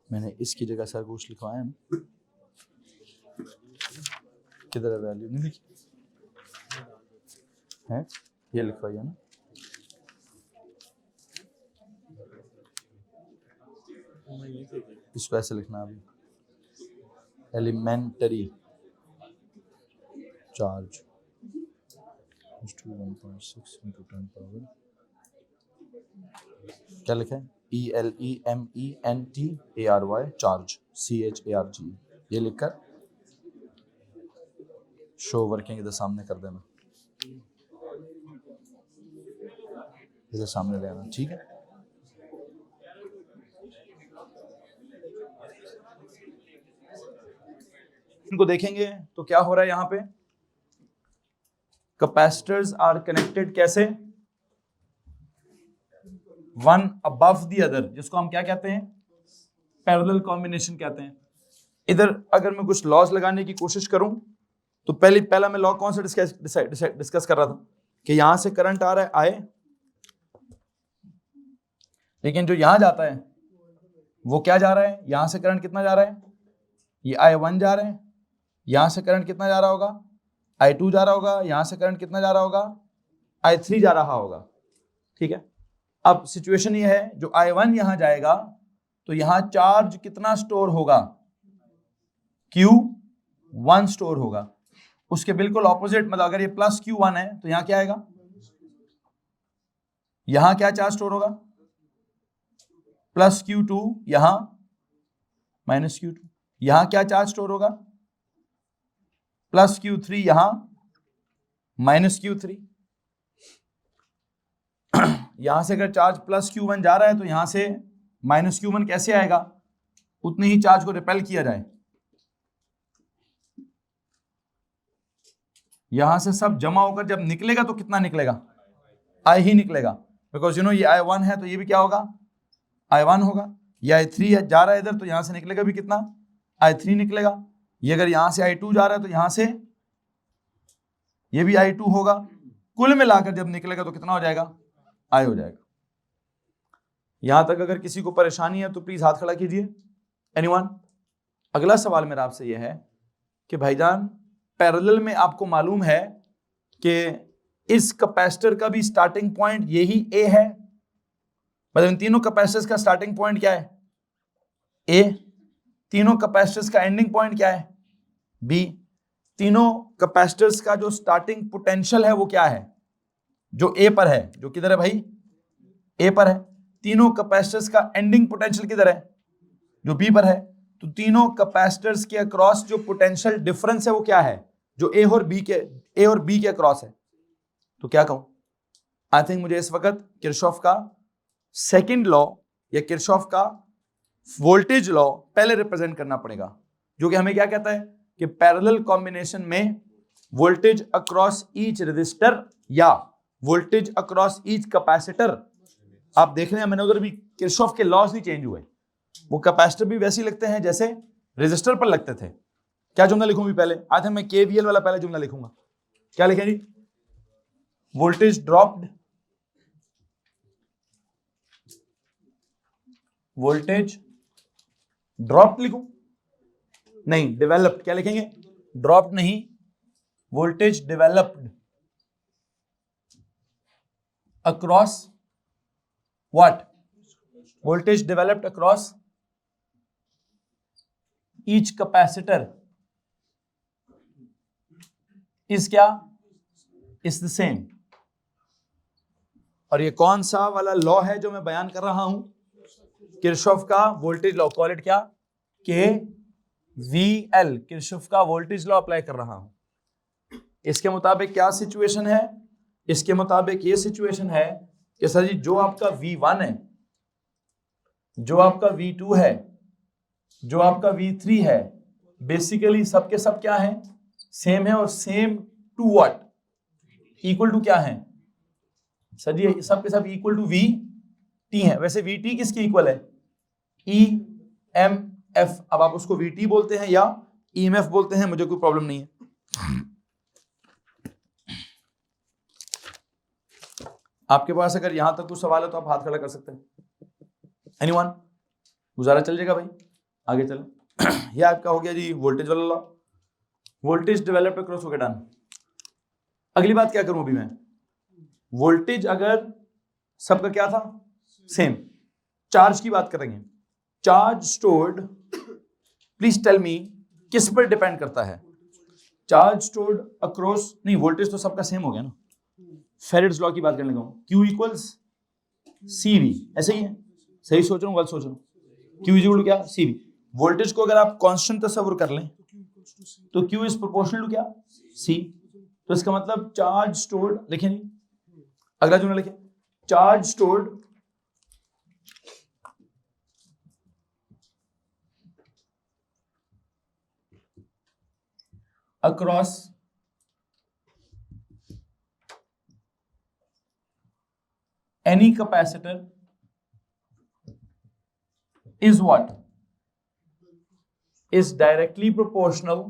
मैंने इसकी जगह सर कुछ लिखवाया ना, किधर है? वैल्यू नहीं लिखी है, ये लिखवाई है ना। इसको ऐसे लिखना अभी, एलिमेंटरी चार्ज 1.6 into 10 पावर, क्या लिखा है? ELEMENTARY चार्ज CHARG, ये लिखकर शो वर्किंग इधर सामने कर देना, इधर सामने ले आना, ठीक है। इनको देखेंगे तो क्या हो रहा है यहाँ पे? कैपेसिटर्स आर कनेक्टेड कैसे? वन अबव द अदर, जिसको हम क्या कहते हैं? पैरेलल कॉम्बिनेशन कहते हैं। इधर अगर मैं कुछ लॉज लगाने की कोशिश करूं तो पहला मैं लॉ कौन सा डिस्कस कर रहा था कि यहां से करंट आ रहा है आए, लेकिन जो यहां जाता है वो क्या जा रहा है? यहां से करंट कितना जा रहा है? ये I1 जा रहा है। यहां से करंट कितना जा रहा होगा? I2 जा रहा होगा। यहां से करंट कितना जा रहा होगा? I3 जा रहा होगा, ठीक है। अब सिचुएशन ये है, जो I1 यहां जाएगा तो यहां चार्ज कितना स्टोर होगा? Q1 स्टोर होगा। उसके बिल्कुल ऑपोजिट, मतलब अगर ये प्लस Q1 है तो यहां क्या आएगा? यहां क्या चार्ज स्टोर होगा? प्लस Q2, यहां माइनस Q2। यहां क्या चार्ज स्टोर होगा? प्लस Q3, यहां माइनस Q3। यहां से अगर चार्ज प्लस Q1 जा रहा है तो यहां से माइनस Q1 कैसे आएगा? उतने ही चार्ज को रिपेल किया जाए। यहां से सब जमा होकर जब निकलेगा तो कितना निकलेगा? I ही निकलेगा, बिकॉज यू नो ये I1 है तो ये भी क्या होगा? I1 होगा। ये I3 है, जा रहा है इधर, तो यहां से निकलेगा भी कितना? I3 निकलेगा। ये अगर यहां से I2 जा रहा है तो यहां से ये भी I2 होगा। कुल मिलाकर जब निकलेगा तो कितना हो जाएगा? I हो जाएगा। यहां तक अगर किसी को परेशानी है तो प्लीज हाथ खड़ा कीजिए। एनीवन? अगला सवाल मेरा आपसे यह है कि भाईजान पैरेलल में आपको मालूम है कि इस कैपेसिटर का भी स्टार्टिंग पॉइंट यही A है, मतलब इन तीनों कैपेसिटर्स का स्टार्टिंग पॉइंट क्या है? A। तीनों कैपेसिटर्स का एंडिंग पॉइंट क्या है? B। तीनों कैपेसिटर्स का जो स्टार्टिंग पोटेंशियल है वो क्या है? जो A पर है। जो किधर है भाई? A पर है। तीनों कैपेसिटर्स का एंडिंग पोटेंशियल किधर है? जो B पर है। तो तीनों कैपेसिटर्स के अक्रॉस जो पोटेंशियल डिफरेंस है वो क्या है? जो A और B के अक्रॉस है। तो क्या कहूं? आई थिंक मुझे इस वक्त किरचॉफ का सेकंड लॉ या किरचॉफ का वोल्टेज लॉ पहले रिप्रेजेंट करना पड़ेगा, जो कि हमें क्या कहता है कि पैरेलल कॉम्बिनेशन में वोल्टेज अक्रॉस ईच रेजिस्टर या वोल्टेज अक्रॉस ईच कैपेसिटर, आप देख रहे हैं मैंने उधर भी किरचॉफ के लॉज नहीं चेंज हुए, वो कैपेसिटर भी वैसे ही लगते हैं जैसे रेजिस्टर पर लगते थे। क्या जुमला लिखूं भी पहले? आज मैं केवीएल वाला पहले जुमला लिखूंगा। क्या लिखें जी? वोल्टेज ड्रॉप्ड, वोल्टेज ड्रॉप्ड लिखूं? नहीं, डेवलप्ड। क्या लिखेंगे? ड्रॉप्ड नहीं, voltage developed across what? Voltage developed across each capacitor is क्या, इज द सेम। और ये कौन सा वाला लॉ है जो मैं बयान कर रहा हूं, किरचॉफ का वोल्टेज लॉ, कॉल इट क्या, के वी एल, किरचॉफ का वोल्टेज लॉ अप्लाई कर रहा हूं। इसके मुताबिक क्या सिचुएशन है, इसके मुताबिक ये सिचुएशन है कि सर जी जो आपका V1 है, जो आपका V2 है, जो आपका V3 है, बेसिकली सबके सब क्या है, सेम है। और same to what, equal to क्या है सर जी, सबके सब इक्वल टू VT है। वैसे VT किसकी इक्वल है, EMF। अब आप उसको VT बोलते हैं या EMF बोलते हैं, मुझे कोई प्रॉब्लम नहीं है। आपके पास अगर यहां तक कुछ सवाल है तो आप हाथ खड़ा कर सकते हैं। एनीवन, गुजारा चल जाएगा भाई, आगे चलें। ये आपका हो गया जी वोल्टेज वाला लॉ, वोल्टेज डेवलप्ड अक्रॉस हो गया, डन। अगली बात क्या करूं अभी मैं, वोल्टेज अगर सबका क्या था, सेम, चार्ज की बात करेंगे। Charge stored, please tell me किस पर डिपेंड करता है, चार्ज स्टोर्ड अक्रॉस, नहीं वोल्टेज तो सबका सेम हो गया ना, फेरेड्स लॉ की बात करने लगा हूं, Q इक्वल्स CV, ऐसे ही है, सही सोच रहा हूं गलत सोच रहा हूं, Q इक्वल क्या, CV। वोल्टेज को अगर आप कांस्टेंट तस्वीर कर लें तो Q इज प्रोपोर्शनल टू क्या, C। तो इसका मतलब चार्ज स्टोर्ड, लिखे नहीं, अगला जुमला लिखे, charge stored across any capacitor is what, is directly proportional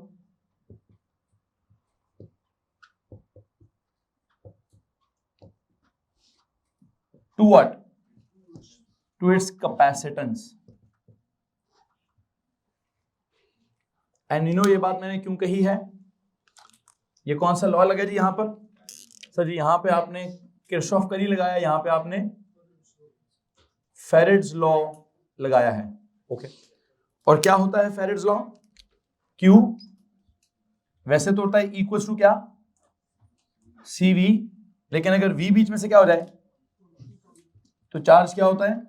to what, to its capacitance। And you know ये बात मैंने क्यों कही है, ये कौन सा लॉ लगा जी यहां पर, सर जी यहां पे आपने किरचॉफ का नहीं लगाया, यहां पे आपने फेरेड्स लॉ लगाया है, ओके। और क्या होता है फेरेड्स लॉ, Q वैसे तो होता है इक्वल्स टू क्या, CV, लेकिन अगर V बीच में से क्या हो जाए तो चार्ज क्या होता है,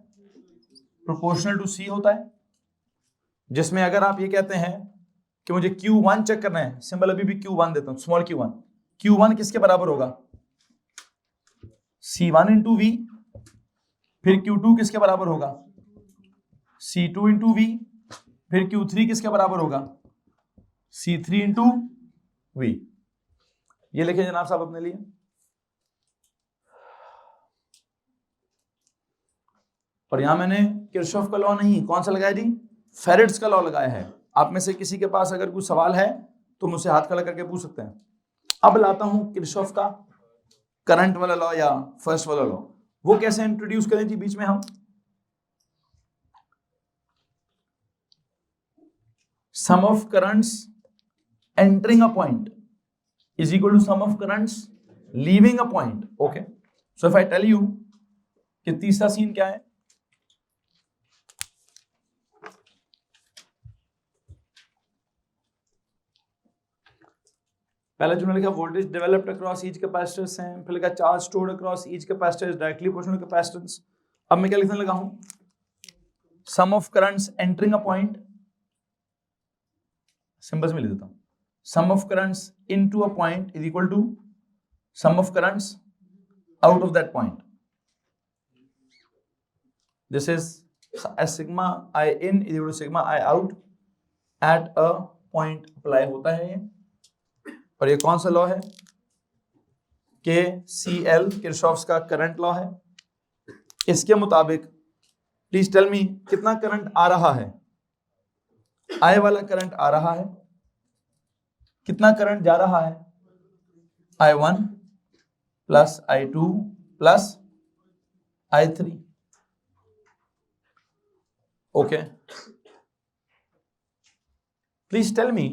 प्रोपोर्शनल टू C होता है। जिसमें अगर आप ये कहते हैं कि मुझे Q1 चेक करना है, सिंबल अभी भी Q1 देता हूं, स्मॉल Q1, Q1 किसके बराबर होगा, C1 इंटू V, फिर Q2 किसके बराबर होगा, C2 इंटू V, फिर Q3 किसके बराबर होगा, C3 इंटू V। ये लिखे जनाब साहब अपने लिए। और यहां मैंने किरचॉफ का लॉ नहीं, कौन सा लगाया जी, फेरेड्स का लॉ लगाया है। आप में से किसी के पास अगर कोई सवाल है तो मुझसे हाथ खड़ा करके पूछ सकते हैं। अब लाता हूं किरचॉफ का करंट वाला लॉ या फर्स्ट वाला लॉ, वो कैसे इंट्रोड्यूस करें जी बीच में हम, sum of currents entering a point is equal to sum of currents leaving a point, okay. So if I tell you कि तीसरा सीन क्या है, पहले जो लिखा voltage developed across each capacitors हैं, फिर लिखा charge stored across each capacitor is directly proportional to capacitance. अब मैं क्या लिखने लगा हूं, sum of currents entering a point, symbols में लिख देता हूं, sum of currents into a point is equal to sum of currents out of that point. This is as sigma I in is equal to sigma I out at a point apply होता है ये। और ये कौन सा law है, KCL, Kirchhoff's का current law है। इसके मुताबिक प्लीज टेल मी कितना करंट आ रहा है, I वाला करंट आ रहा है, कितना करंट जा रहा है, I1 plus I2 plus I3, okay. Please tell me,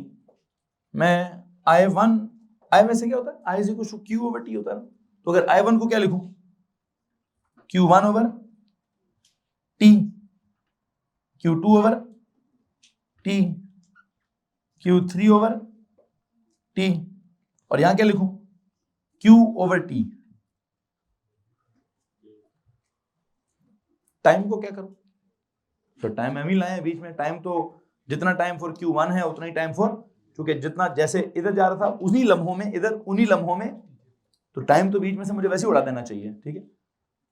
मैं I1, I में से क्या होता है, I is equal to Q over T होता है, तो अगर I1 को क्या लिखूं, Q1 over T, Q2 over T, Q3 over T, और यहां क्या लिखूं? Q over T। टाइम को क्या करूं? तो टाइम हम ही लाए बीच में। टाइम तो जितना टाइम फॉर Q1 है उतना ही टाइम फॉर, क्योंकि जितना जैसे इधर जा रहा था उन्हीं लम्हों में इधर, उन्हीं लम्हों में, तो टाइम तो बीच में से मुझे वैसे उड़ा देना चाहिए, ठीक है।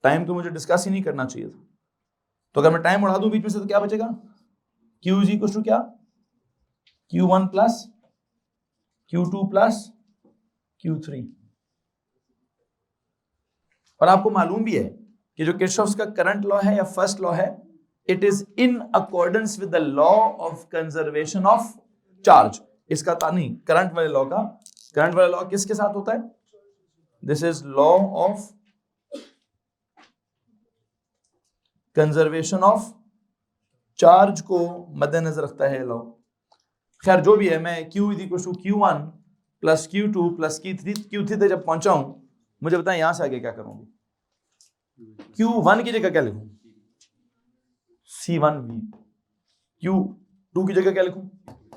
टाइम तो मुझे डिस्कस ही नहीं करना चाहिए था। तो अगर मैं टाइम उड़ा दूं बीच में से तो क्या बचेगा? Q इज इक्वल टू क्या? Q1 plus Q2 plus Q3। और आपको मालूम भी है कि जो किरचॉफ्स का करंट लॉ है या फर्स्ट लॉ है, it is in accordance with the law of conservation of charge. इसका नहीं, करंट वाले लॉ का, करंट वाला लॉ किसके साथ होता है? This is law of conservation of charge को मद्देनजर रखता है लॉ। खैर जो भी है, मैं Q is equal to Q1 plus Q2 plus Q3 तक जब पहुंचा हूं, मुझे बताएं यहां से आगे क्या करूंगी? Q1 की जगह क्या लिखूं? C1V। Q2 की जगह क्या लिखूं?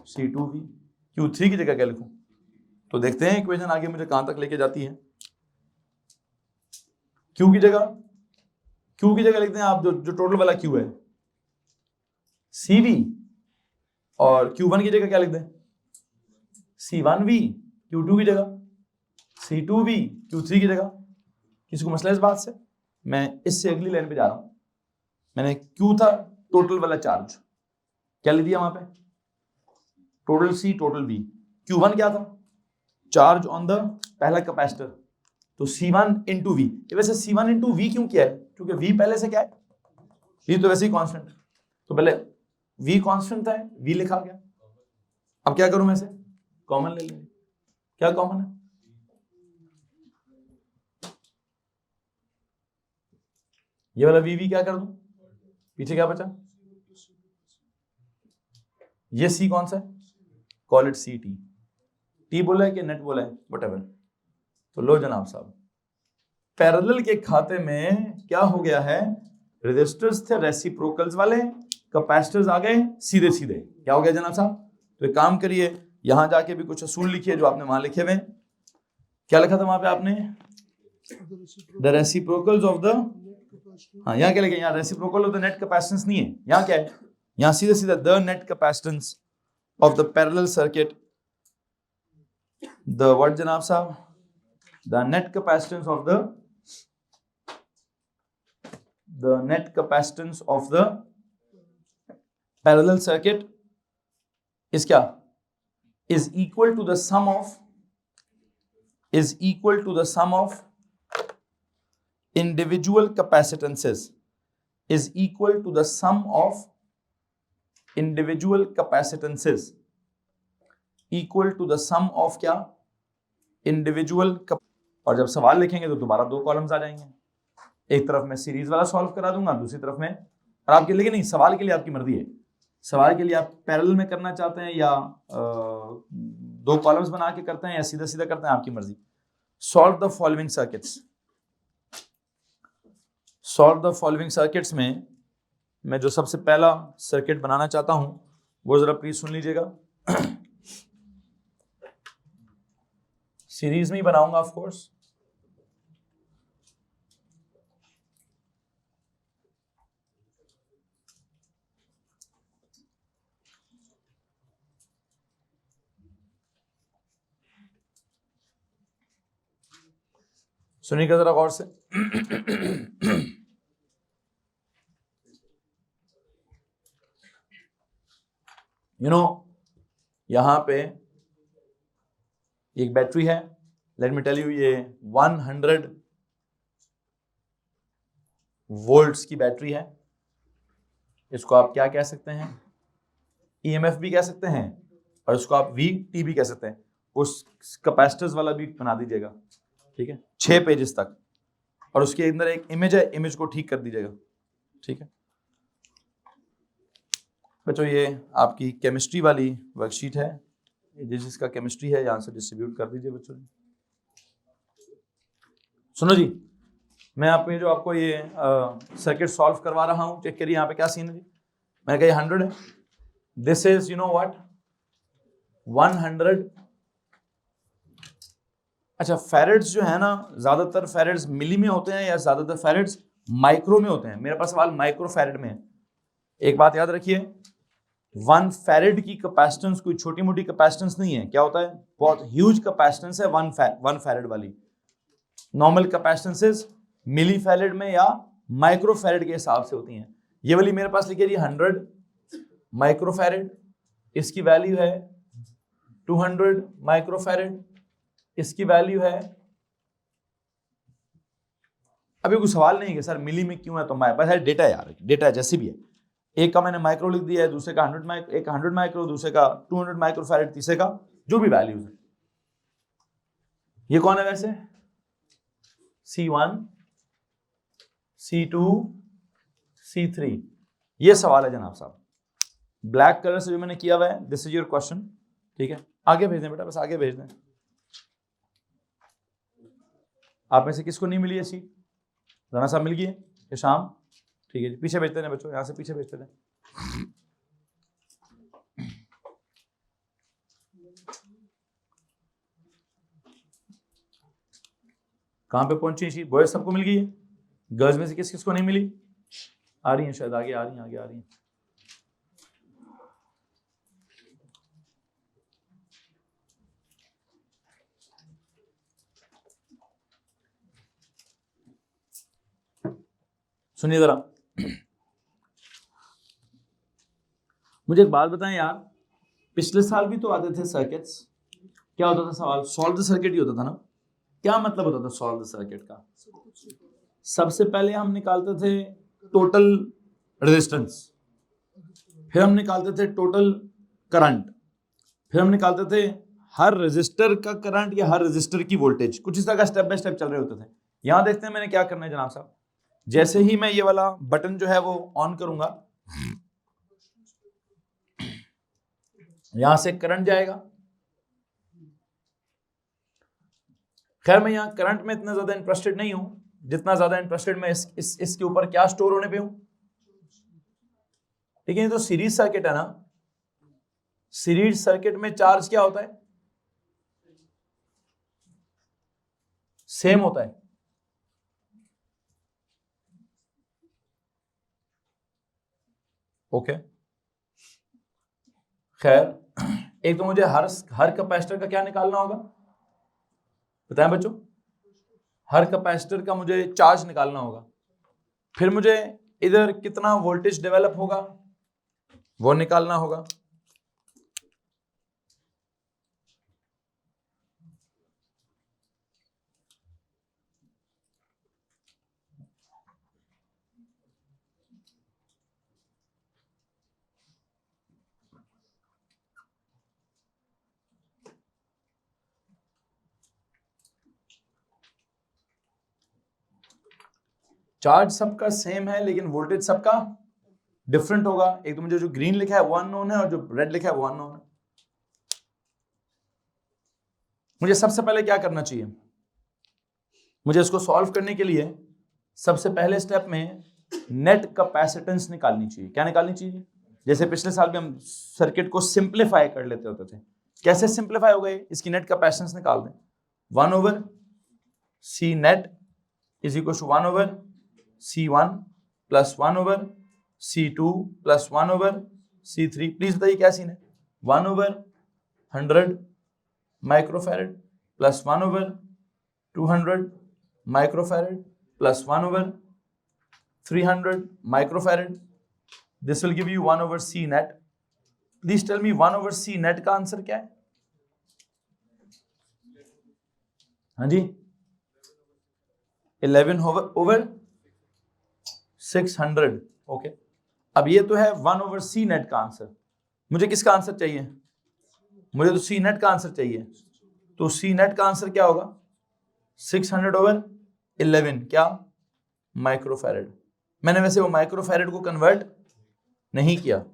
C2V। Q3 की जगह क्या लिखूं? तो देखते हैं इक्वेशन आगे मुझे कहां तक लेके जाती है। Q की जगह लिखते हैं आप, जो टोटल वाला Q है, CV, और Q1 की जगह क्या लिख दें? C1V। Q2 की जगह C2V। Q3 की जगह। किसी को मसला इस बात से? मैं इससे अगली लाइन पे जा रहा हूं। मैंने Q था टोटल वाला चार्ज, क्या लिख दिया वहां पे? Total C total V। Q1 क्या था? चार्ज ऑन द पहला कैपेसिटर, तो C1 इंटू V। वैसे C1 इंटू V क्यों किया है? क्योंकि V पहले से क्या है? V तो वैसे ही कांस्टेंट है, तो पहले V कांस्टेंट था, V लिखा गया। अब क्या करूं मैं से? कॉमन ले लेंगे। क्या कॉमन है? ये वाला V क्या कर दूं? पीछे क्या बचा? ये C कौन सा है? Call it CT। T बोला है कि नेट बोला है? व्हाटएवर। तो लो जनाब साहब, पैरेलल के खाते में क्या हो गया है? रेजिस्टर्स थे रेसिप्रोकल्स वाले, कैपेसिटर्स आ गए सीधे सीधे। क्या हो गया जनाब साहब? तो एक काम करिए, यहां जाके भी कुछ असूल लिखिए जो आपने वहां लिखे हुए। क्या लिखा था वहां पे आपने? द रेसिप्रोकल्स ऑफ द, हाँ यहाँ क्या लिखे? यहाँ reciprocal of the net capacitance नहीं है, यहाँ क्या है? यहाँ सीधे सीधे the net capacitance of the parallel circuit, the what जनाब साहब? The net capacitance of the net capacitance of the parallel circuit is क्या? Is equal to the sum of individual capacitances, is equal to the sum of individual capacitances, equal to the sum of क्या? individual। और जब सवाल लिखेंगे तो दोबारा दो columns आ जाएंगे, एक तरफ मैं सीरीज वाला सॉल्व करा दूंगा, दूसरी तरफ में, और आपके लिए नहीं, सवाल के लिए आपकी मर्जी है। सवाल के लिए आप पैरेलल में करना चाहते हैं या दो कॉलम्स बना के करते हैं या सीधा सीधा करते हैं, आपकी मर्जी। Solve the following circuits. Solve the following circuits में मैं जो सबसे पहला सर्किट बनाना चाहता हूं वो जरा प्लीज सुन लीजिएगा। सीरीज में ही बनाऊंगा ऑफ कोर्स। सुनिएगा जरा गौर से। यहां पे एक बैटरी है, लेट मी टेल यू, ये 100 वोल्ट्स की बैटरी है। इसको आप क्या कह सकते हैं? EMF भी कह सकते हैं, और इसको आप VT भी कह सकते हैं। उस कैपेसिटर्स वाला भी बना दीजिएगा, ठीक है, 6 पेजेस तक, और उसके अंदर एक इमेज है, इमेज को ठीक कर दीजिएगा, ठीक है बच्चों। ये आपकी केमिस्ट्री वाली वर्कशीट है, जिसका केमिस्ट्री है यहां से डिस्ट्रीब्यूट कर दीजिए बच्चों। सुनो जी, मैं आपको ये सर्किट सॉल्व करवा रहा हूं, चेक करिए यहाँ पे क्या सीन है जी। मैंने कहा 100 है, this is you know what 100। अच्छा, फेरेड्स जो है ना, ज्यादातर फेरेड्स मिली में होते हैं या ज्यादातर फेरेड्स माइक्रो में होते हैं? मेरे पास सवाल माइक्रो फेरेड में है। एक बात याद रखिए, 1 फेरेड की कैपेसिटेंस कोई छोटी मोटी कैपेसिटेंस नहीं है। क्या होता है? बहुत ह्यूज कैपेसिटेंस है 1 फेरेड वाली। नॉर्मल कैपेसिटेंसेस मिली फेरेड में या माइक्रो फेरेड के हिसाब से होती हैं। ये वाली मेरे पास लिखी है 100 माइक्रो फेरेड, इसकी वैल्यू है 200 माइक्रो फेरेड, इसकी वैल्यू है। अभी कोई सवाल नहीं है कि सर मिली में क्यों है, तो मैं बस डेटा यार, डेटा जैसे भी है। एक का मैंने माइक्रो लिख दिया है, दूसरे का 100 माइक्रो, एक 100 माइक्रो, दूसरे का 200 माइक्रो फेरेड, तीसरे का जो भी वैल्यूज है। ये कौन है वैसे? C1, C2, C3। ये सवाल है जनाब साहब, ब्लैक कलर से जो मैंने किया हुआ है, दिस इज योर क्वेश्चन। ठीक है, आगे भेज दें बेटा, बस आगे भेज दें। आप में से किसको नहीं मिली है सीट? राना साहब मिल गई है या शाम? ठीक है जी, पीछे भेजते हैं बच्चों, यहां से पीछे भेजते हैं। कहां पे पहुंची सी? बॉयज सबको मिल गई है? गर्ल्स में से किस किस को नहीं मिली? आ रही हैं शायद, आगे आ रही हैं, आगे आ रही हैं। सुनिए जरा, मुझे एक बात बताएं यार, पिछले साल भी तो आते थे सर्किट्स। क्या होता था सवाल? सॉल्व द सर्किट ही होता था ना? क्या मतलब होता था सॉल्व द सर्किट का? सबसे पहले हम निकालते थे टोटल रेजिस्टेंस, फिर हम निकालते थे टोटल करंट, फिर हम निकालते थे हर रेजिस्टर का करंट या हर रेजिस्टर की वोल्टेज। कुछ इस तरह का स्टेप बाय स्टेप चल रहे होते थे। यहां देखते हैं मैंने क्या करना है जनाब साहब। जैसे ही मैं ये वाला बटन जो है वो ऑन करूंगा, यहां से करंट जाएगा। खैर मैं यहां करंट में इतना ज्यादा इंटरेस्टेड नहीं हूं, जितना ज्यादा इंटरेस्टेड मैं इसके ऊपर क्या स्टोर होने पे हूं। लेकिन ये तो सीरीज सर्किट है ना, सीरीज सर्किट में चार्ज क्या होता है? सेम होता है। ओके, खैर एक तो मुझे हर कैपेसिटर का क्या निकालना होगा, बताएं बच्चों? हर कैपेसिटर का मुझे चार्ज निकालना होगा। फिर मुझे इधर कितना वोल्टेज डेवलप होगा वो निकालना होगा। चार्ज सबका सेम है लेकिन वोल्टेज सबका डिफरेंट होगा। एक तो मुझे जो ग्रीन लिखा है वो अननोन है और जो रेड लिखा है वो अननोन है। मुझे सबसे पहले क्या करना चाहिए? मुझे इसको सॉल्व करने के लिए सबसे पहले स्टेप में नेट कैपेसिटेंस निकालनी चाहिए। क्या निकालनी चाहिए? जैसे पिछले साल में हम सर्किट को सिंप्लीफाई कर लेते होते थे। कैसे सिंप्लीफाई हो गए? इसकी नेट कैपेसिटेंस निकाल दें। 1/C net is equal to 1/C1 plus 1/C2 plus 1/C3। Please बताइए क्या सीन है? 1/100 microfarad plus 1/200 microfarad plus 1/300 microfarad. This will give you 1/C net. Please tell me 1/C net का answer क्या है? हाँ जी, 11/600। Okay, अब ये तो है 1/C नेट का आंसर। मुझे किसका आंसर चाहिए? मुझे तो C नेट का आंसर चाहिए। तो C नेट का आंसर क्या होगा? 600/11 क्या? माइक्रोफैरड। मैंने वैसे वो माइक्रोफैरड को कन्वर्ट नहीं किया,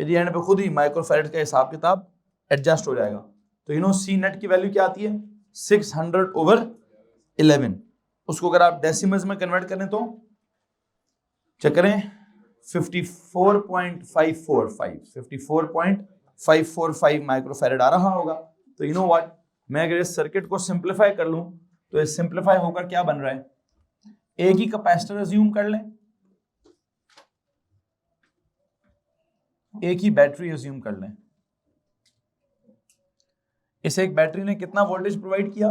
यदि एंड पे खुद ही माइक्रोफैरड का हिसाब किताब एडजस्ट हो जाएगा। तो यू नो C नेट की वैल्यू क्या आती है? 600/11। उसको अगर आप डेसिमल्स में कन्वर्ट करें तो चेक करें 54.545 माइक्रोफैरेड आ रहा होगा। तो यू नो व्हाट, मैं अगर इस सर्किट को सिंप्लीफाई कर लूं तो ये सिंप्लीफाई होकर क्या बन रहा है, एक ही कैपेसिटर अज्यूम कर लें, एक ही बैटरी अज्यूम कर लें। इस एक बैटरी ने कितना वोल्टेज प्रोवाइड किया,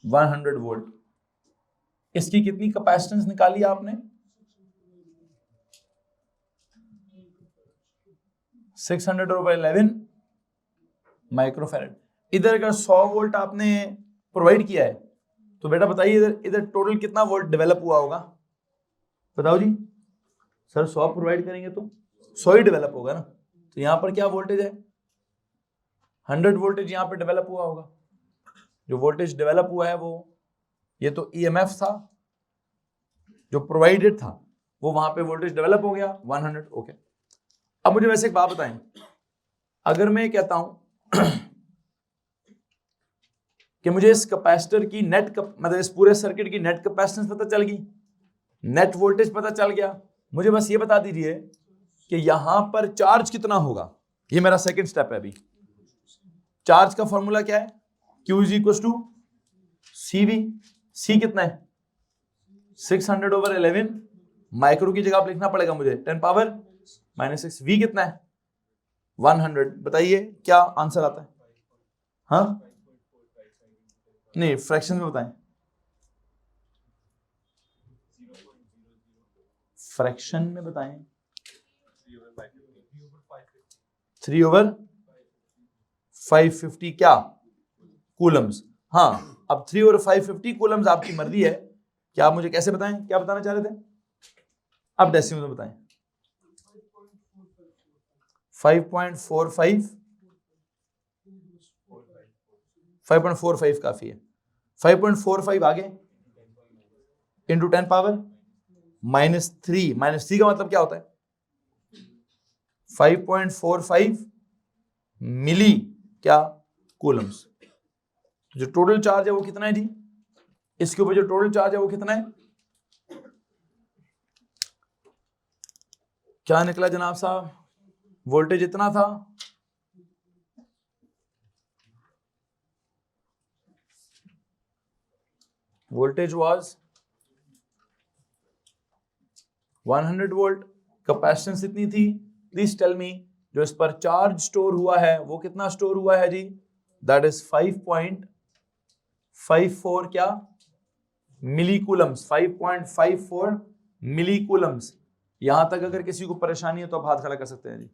100 वोल्ट। इसकी कितनी कैपेसिटेंस निकाली आपने, 600/11 माइक्रोफैरेड। इधर अगर 100 वोल्ट आपने प्रोवाइड किया है तो बेटा बताइए इधर टोटल कितना वोल्ट डेवलप हुआ होगा, बताओ जी। सर 100 प्रोवाइड करेंगे तो 100 ही डेवलप होगा ना। तो यहां पर क्या वोल्टेज है, 100 वोल्टेज यहां पर डेवलप हुआ होगा। जो वोल्टेज डेवलप हुआ है वो, ये तो ईएमएफ था जो प्रोवाइडेड था, वो वहां पे वोल्टेज डेवलप हो गया 100। ओके, अब मुझे वैसे एक बात बताएं, अगर मैं कहता हूं कि मुझे इस कैपेसिटर की मतलब इस पूरे सर्किट की नेट कैपेसिटेंस पता चल गई, नेट वोल्टेज पता चल गया, मुझे बस ये बता दीजिए कि यहां पर चार्ज कितना होगा। ये मेरा सेकंड स्टेप है। अभी चार्ज का फॉर्मूला क्या है, Q = CV। C कितना है, 600/11 माइक्रो की जगह आप लिखना पड़ेगा मुझे 10⁻⁻⁶। V कितना है, 100। बताइए क्या आंसर आता है, हाँ नहीं फ्रैक्शन में बताएं, फ्रैक्शन में बताएं। 3/550 क्या, कूलम्स। हाँ, अब 3/550 कूलम्स आपकी मर्जी है कि आप मुझे कैसे बताएं, क्या बताना चाह रहे थे, अब डेसिमल में बताएं। 5.45 काफी है। 5.45 आगे इंटू 10⁻³ -3 का मतलब क्या होता है, 5.45 मिली क्या कूलम्स। जो टोटल चार्ज है वो कितना है जी, इसके ऊपर जो टोटल चार्ज है वो कितना है, क्या निकला जनाब साहब, वोल्टेज इतना था, वोल्टेज वाज 100 वोल्ट, कैपेसिटेंस इतनी थी। प्लीज टेल मी जो इस पर चार्ज स्टोर हुआ है वो कितना स्टोर हुआ है जी, दैट इज 5.54 क्या मिली कूलम्स, 5.54 मिली कूलम्स। यहां तक अगर किसी को परेशानी है तो आप हाथ खड़ा कर सकते हैं जी,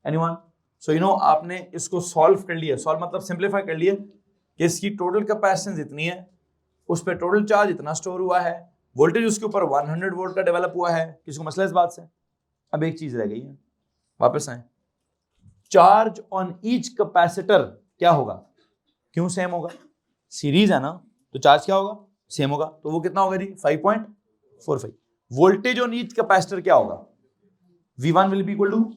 एनीवन। सो यू नो आपने इसको सॉल्व कर लिया, सॉल्व मतलब सिंप्लीफाई कर लिया कि इसकी टोटल कैपेसिटेंस इतनी है, उस पर टोटल चार्ज इतना स्टोर हुआ है, वोल्टेज उसके ऊपर 100 वोल्ट का डेवलप हुआ है। किसी को मसला इस बात से, अब एक चीज रह गई है, वापस आए, चार्ज ऑन ईच कैपेसिटर क्या होगा, क्यों सेम होगा, सीरीज है ना, तो चार्ज क्या होगा, सेम होगा। तो वो कितना होगा जी, 5.45। वोल्टेज ऑन ईच कैपेसिटर क्या होगा, V1 will be equal to,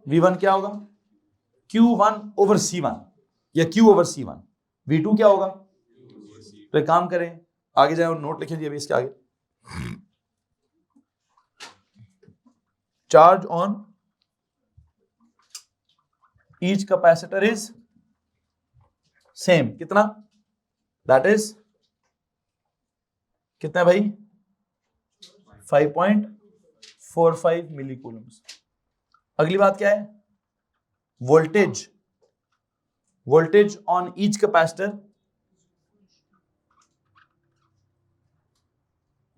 V1 क्या होगा, Q1/C1 या Q/C1। V2 क्या होगा, तो एक काम करें, आगे जाए और नोट लिखे जी अभी इसके आगे, charge on each capacitor is same, कितना, दैट इज कितना है भाई, 5.45 मिली कूलम्स। अगली बात क्या है, voltage, voltage on each capacitor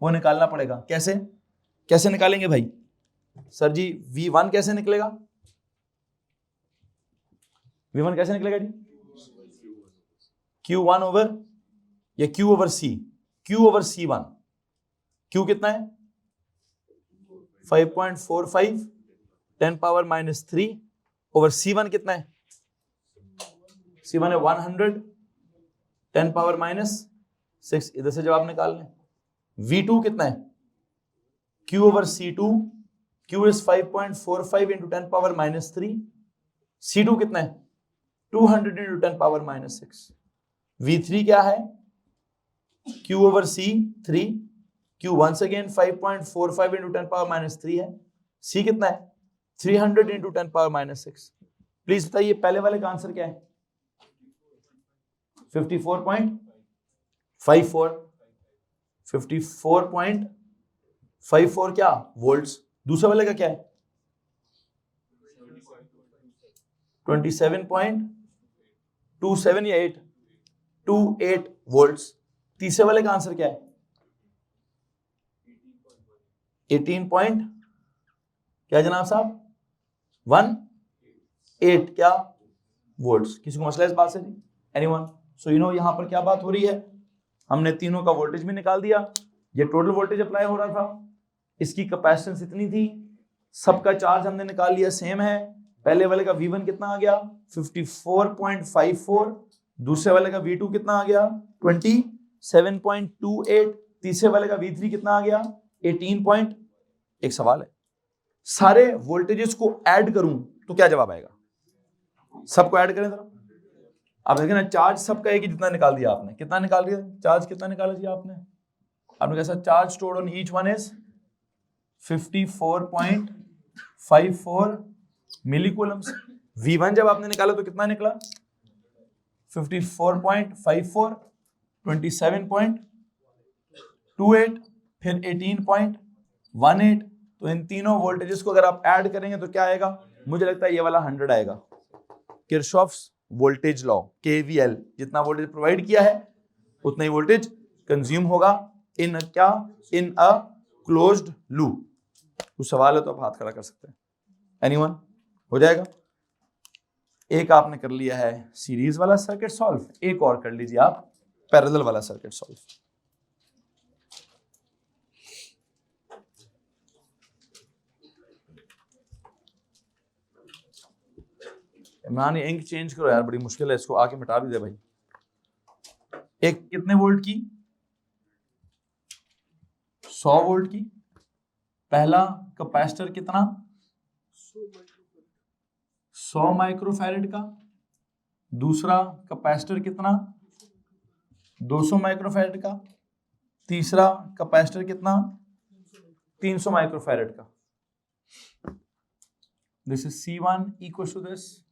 वो निकालना पड़ेगा। कैसे, कैसे निकालेंगे भाई, सर जी V1 कैसे निकलेगा, V1 कैसे निकलेगा जी, Q1 ओवर या Q/C, Q/C1। Q कितना है 5.45 10⁻³ ओवर C1 कितना है, C1 है 100 10⁻⁻⁶। इधर से जवाब निकाल लें। V2 कितना है, Q/C2, Q is 5.45 into 10⁻³ C2 कितना है 200 into 10⁻⁶। V3 क्या है, Q/C3 Q once again 5.45 into 10 power minus 3 है. C कितना है? 300 into 10 power minus 6. प्लीज बताइए पहले वाले का आंसर क्या है? 54.54. 54.54 क्या? वोल्ट्स. दूसरे वाले का क्या है? 27.27 या 8 वोल्ट्स. तीसरे वाले का आंसर क्या है? 18 पॉइंट क्या जनाब साहब? 18 क्या वोल्ट्स. किसी को मसला इस बात से नहीं? एनीवन? सो यू नो यहां पर क्या बात हो रही है? हमने तीनों का वोल्टेज भी निकाल दिया. ये टोटल वोल्टेज अप्लाई हो रहा था, इसकी कैपेसिटेंस इतनी थी, सबका चार्ज हमने निकाल लिया, सेम है. पहले वाले का V1 कितना आ गया? 54.54. दूसरे वाले का V2 कितना आ गया? 27.28. तीसरे वाले का V3 कितना आ गया? 18. एक सवाल है, सारे वोल्टेजेस को ऐड करूं तो क्या जवाब आएगा? सबको ऐड करें जरा. आप देखें ना, चार्ज सबका एक ही जितना निकाल दिया आपने. कितना निकाल दिया चार्ज? कितना निकाला जी आपने? आपने कैसा charge stored on each one is 54.54 मिलीकूलम्स. V1 जब आपने निकाला तो कितना निकला? 54.54, 27.28, फिर 18.18. तो इन तीनों वोल्टेजेस को अगर आप ऐड करेंगे तो क्या आएगा? मुझे लगता है ये वाला 100 आएगा. किरशॉफ्स वोल्टेज लॉ, KVL, जितना वोल्टेज प्रोवाइड किया है उतना ही वोल्टेज कंज्यूम होगा इन क्या? इन अ क्लोज्ड लूप. कुछ सवाल है तो आप हाथ खड़ा कर सकते हैं. एनीवन? हो जाएगा. एक आपने कर लिया है सीरीज वाला सर्किट सॉल्व, एक और कर लीजिए आप पैरेलल वाला सर्किट सॉल्व. इमरान ये इंक चेंज करो यार, बड़ी मुश्किल है, इसको आके मिटा भी दे भाई. एक कितने वोल्ट की? 100 वोल्ट की. पहला कैपेसिटर कितना? 100 माइक्रोफैरेड का. दूसरा कैपेसिटर कितना? 200 माइक्रोफैरेड का. तीसरा कैपेसिटर कितना? 300 माइक्रोफैरेड का. This is C1 equals to this,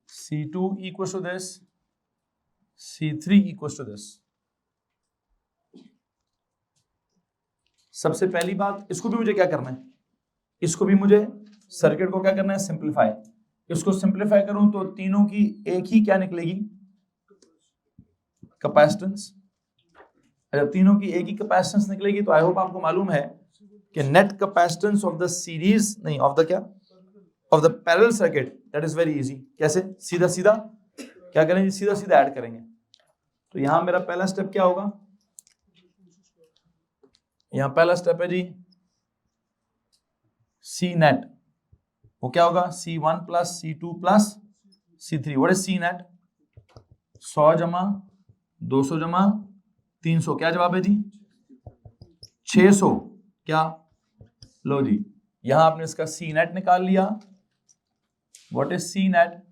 C2 equals to this, C3 equals to this. सबसे पहली बात, इसको भी मुझे क्या करना है? इसको भी मुझे सर्किट को क्या करना है? सिंप्लीफाई. इसको सिंप्लीफाई करूं तो तीनों की एक ही क्या निकलेगी? कैपेसिटेंस. जब तीनों की एक ही कैपेसिटेंस निकलेगी तो आई होप आपको मालूम है कि net capacitance of the series नहीं ऑफ द क्या? Of the parallel circuit, that is very easy. कैसे? सीधा सीधा क्या करेंगे? सीधा सीधा ऐड करेंगे. तो यहां मेरा पहला स्टेप क्या होगा? यहां पहला स्टेप है जी सी नेट. वो क्या होगा? C1 plus C2 plus C3. What is C net? 100 जमा 200 जमा 300. क्या जवाब है जी? 600. क्या? लो जी, यहां आपने इसका सी नेट निकाल लिया. What is C net?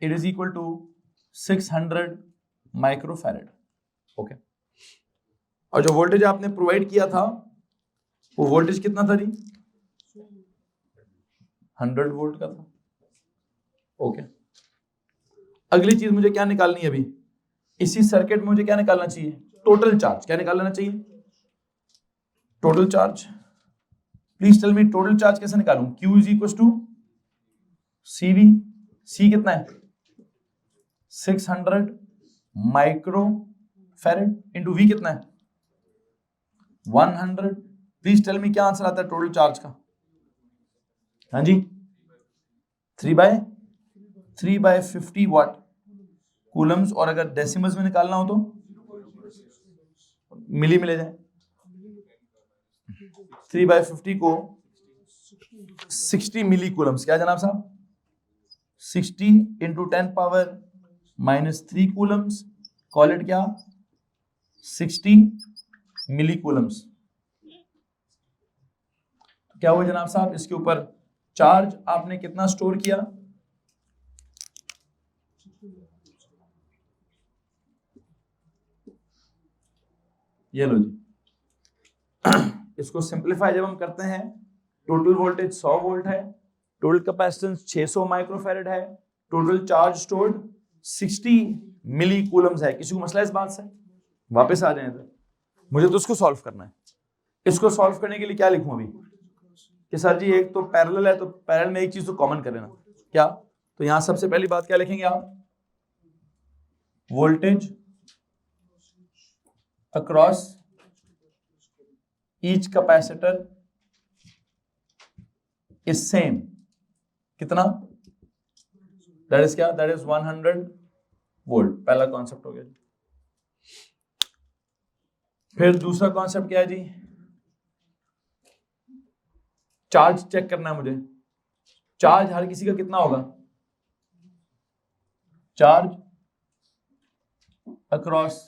It is equal to 600 microfarad. Okay. और जो वोल्टेज आपने प्रोवाइड किया था वो वोल्टेज कितना था जी? 100 वोल्ट का था. ओके. अगली चीज मुझे क्या निकालनी है अभी? इसी सर्किट में मुझे क्या निकालना चाहिए? Total charge. क्या निकालना चाहिए? Total charge. Please tell me total charge कैसे निकालूं? Q is equal to CV. C कितना है? 600 माइक्रो फैरेड इंटू V कितना है? 100. प्लीज टेल मी क्या आंसर आता है टोटल चार्ज का? हाँ जी, 3/50 वाट कूलम्स. और अगर डेसिमल्स में निकालना हो तो मिली मिले जाए. 3/50 को 60 मिली कूलम्स. क्या जनाब साहब? 60 into 10 power -3 Coulomb's. Call it क्या? 60 मिली कूलम्स. क्या हुआ जनाब साहब? इसके ऊपर चार्ज आपने कितना स्टोर किया? ये लो जी, इसको सिंप्लीफाई जब हम करते हैं, टोटल वोल्टेज 100 वोल्ट है, टोटल कैपेसिटेंस 600 माइक्रोफैरड है, टोटल चार्ज स्टोर्ड 60 मिली कूलम्स है। किसी को मसला इस बात से? वापस आ जाए इधर, मुझे तो उसको सॉल्व करना है। इसको सॉल्व करने के लिए क्या लिखूं अभी कि सर जी एक तो पैरेलल है, तो पैरेलल में एक चीज तो कॉमन करें ना, क्या? तो यहां सबसे पहली बात क्या लिखेंगे आप? Voltage across each capacitor is same. कितना? दैट इज क्या? That is 100 volt. पहला कॉन्सेप्ट हो गया जी। फिर दूसरा कॉन्सेप्ट क्या है जी? चार्ज चेक करना है मुझे। चार्ज हर किसी का कितना होगा? Charge across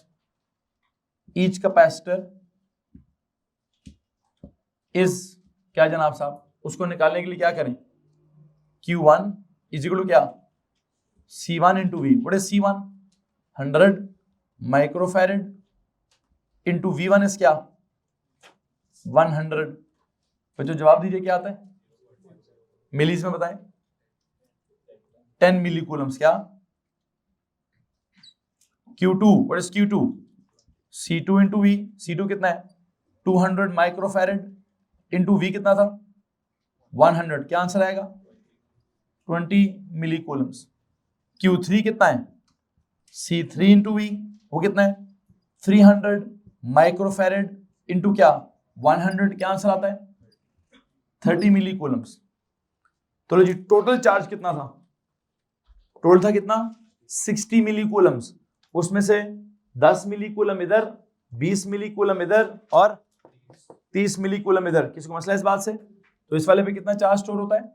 each capacitor is क्या जनाब साहब? उसको निकालने के लिए क्या करें? Q1 इज इक्वल टू क्या? C1 into V। What is C1? 100 microfarad into V1 is क्या? 100। बच्चों जवाब दीजिए क्या आता है? मिलीज में बताएं। 10 मिली कूलम्स। क्या? Q2, what is Q2? C2 into V। C2 कितना है? 200 माइक्रोफैरड इंटू V कितना था? 100। क्या आंसर आएगा? 20 मिली कूलम्स। Q3 कितना है? C3 इंटू V, वो कितना है? 300 माइक्रोफैरड इंटू क्या? 100। क्या आंसर आता है? 30 मिली कूलम्स। तो लो जी, टोटल चार्ज कितना था? टोटल था कितना? 60 मिली कूलम्स। उसमें से 10 मिली कूलम इधर, 20 मिली कूलम इधर और 30 मिली कूलम इधर। किसी को मसला है इस बात से? तो इस वाले पे कितना चार्ज स्टोर होता है?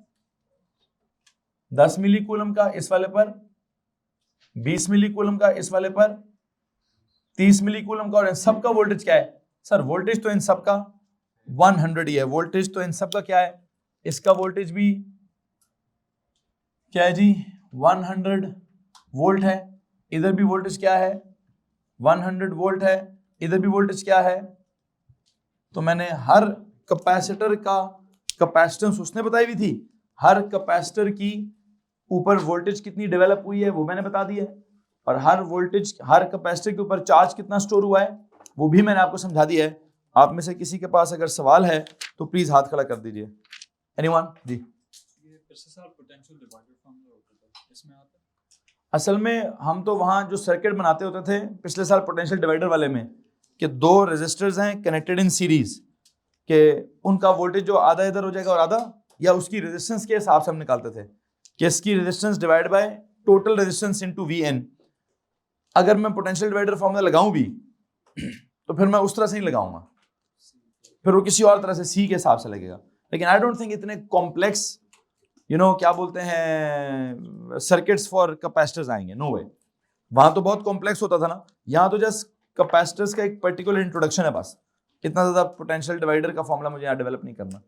10 मिली कूलम का इस वाले पर, 20 मिली कूलम का इस वाले पर, 30 मिली कूलम का। और इन सब का वोल्टेज क्या है? सर वोल्टेज तो इन सब का 100 ही है। वोल्टेज तो इन सब का क्या है? इसका वोल्टेज भी क्या है जी? 100 वोल्ट है। इधर भी वोल्टेज क्या है? 100 वोल्ट है। इधर भी वोल्टेज क्या है? तो मैंने हर कैपेसिटर का कैपेसिटेंस उसने बताई हुई थी, हर कैपेसिटर की ऊपर वोल्टेज कितनी डेवलप हुई है वो मैंने बता दी है, और हर वोल्टेज, हर कैपेसिटर के ऊपर चार्ज कितना स्टोर हुआ है वो भी मैंने आपको समझा दिया है। आप में से किसी के पास अगर सवाल है तो प्लीज हाथ खड़ा कर दीजिए। एनीवन? जी। ये पोटेंशियल डिवाइडर फॉर्मूला होता था, इसमें आता है? असल में हम तो वहां जो सर्किट बनाते होते थे पिछले साल पोटेंशियल डिवाइडर वाले में, कि दो रेजिस्टर्स हैं कनेक्टेड इन सीरीज, के उनका वोल्टेज जो आधा इधर हो जाएगा और आधा, या उसकी रेजिस्टेंस के हिसाब से हम निकालते थे कि इसकी resistance divide by total resistance into Vn। अगर मैं पोटेंशियल डिवाइडर फॉर्मूला लगाऊं भी तो फिर मैं उस तरह से नहीं लगाऊंगा, फिर वो किसी और तरह से C के हिसाब से लगेगा। लेकिन आई डोंट थिंक इतने कॉम्प्लेक्स क्या बोलते हैं सर्किट्स फॉर कैपेसिटर्स आएंगे। नो वे। वहां तो बहुत कॉम्प्लेक्स होता था ना, यहाँ तो जस्ट कैपेसिटर्स का एक पर्टिकुलर इंट्रोडक्शन है बस। इतना ज्यादा पोटेंशियल डिवाइडर का फॉर्मूला मुझे यहाँ डेवलप नहीं करना।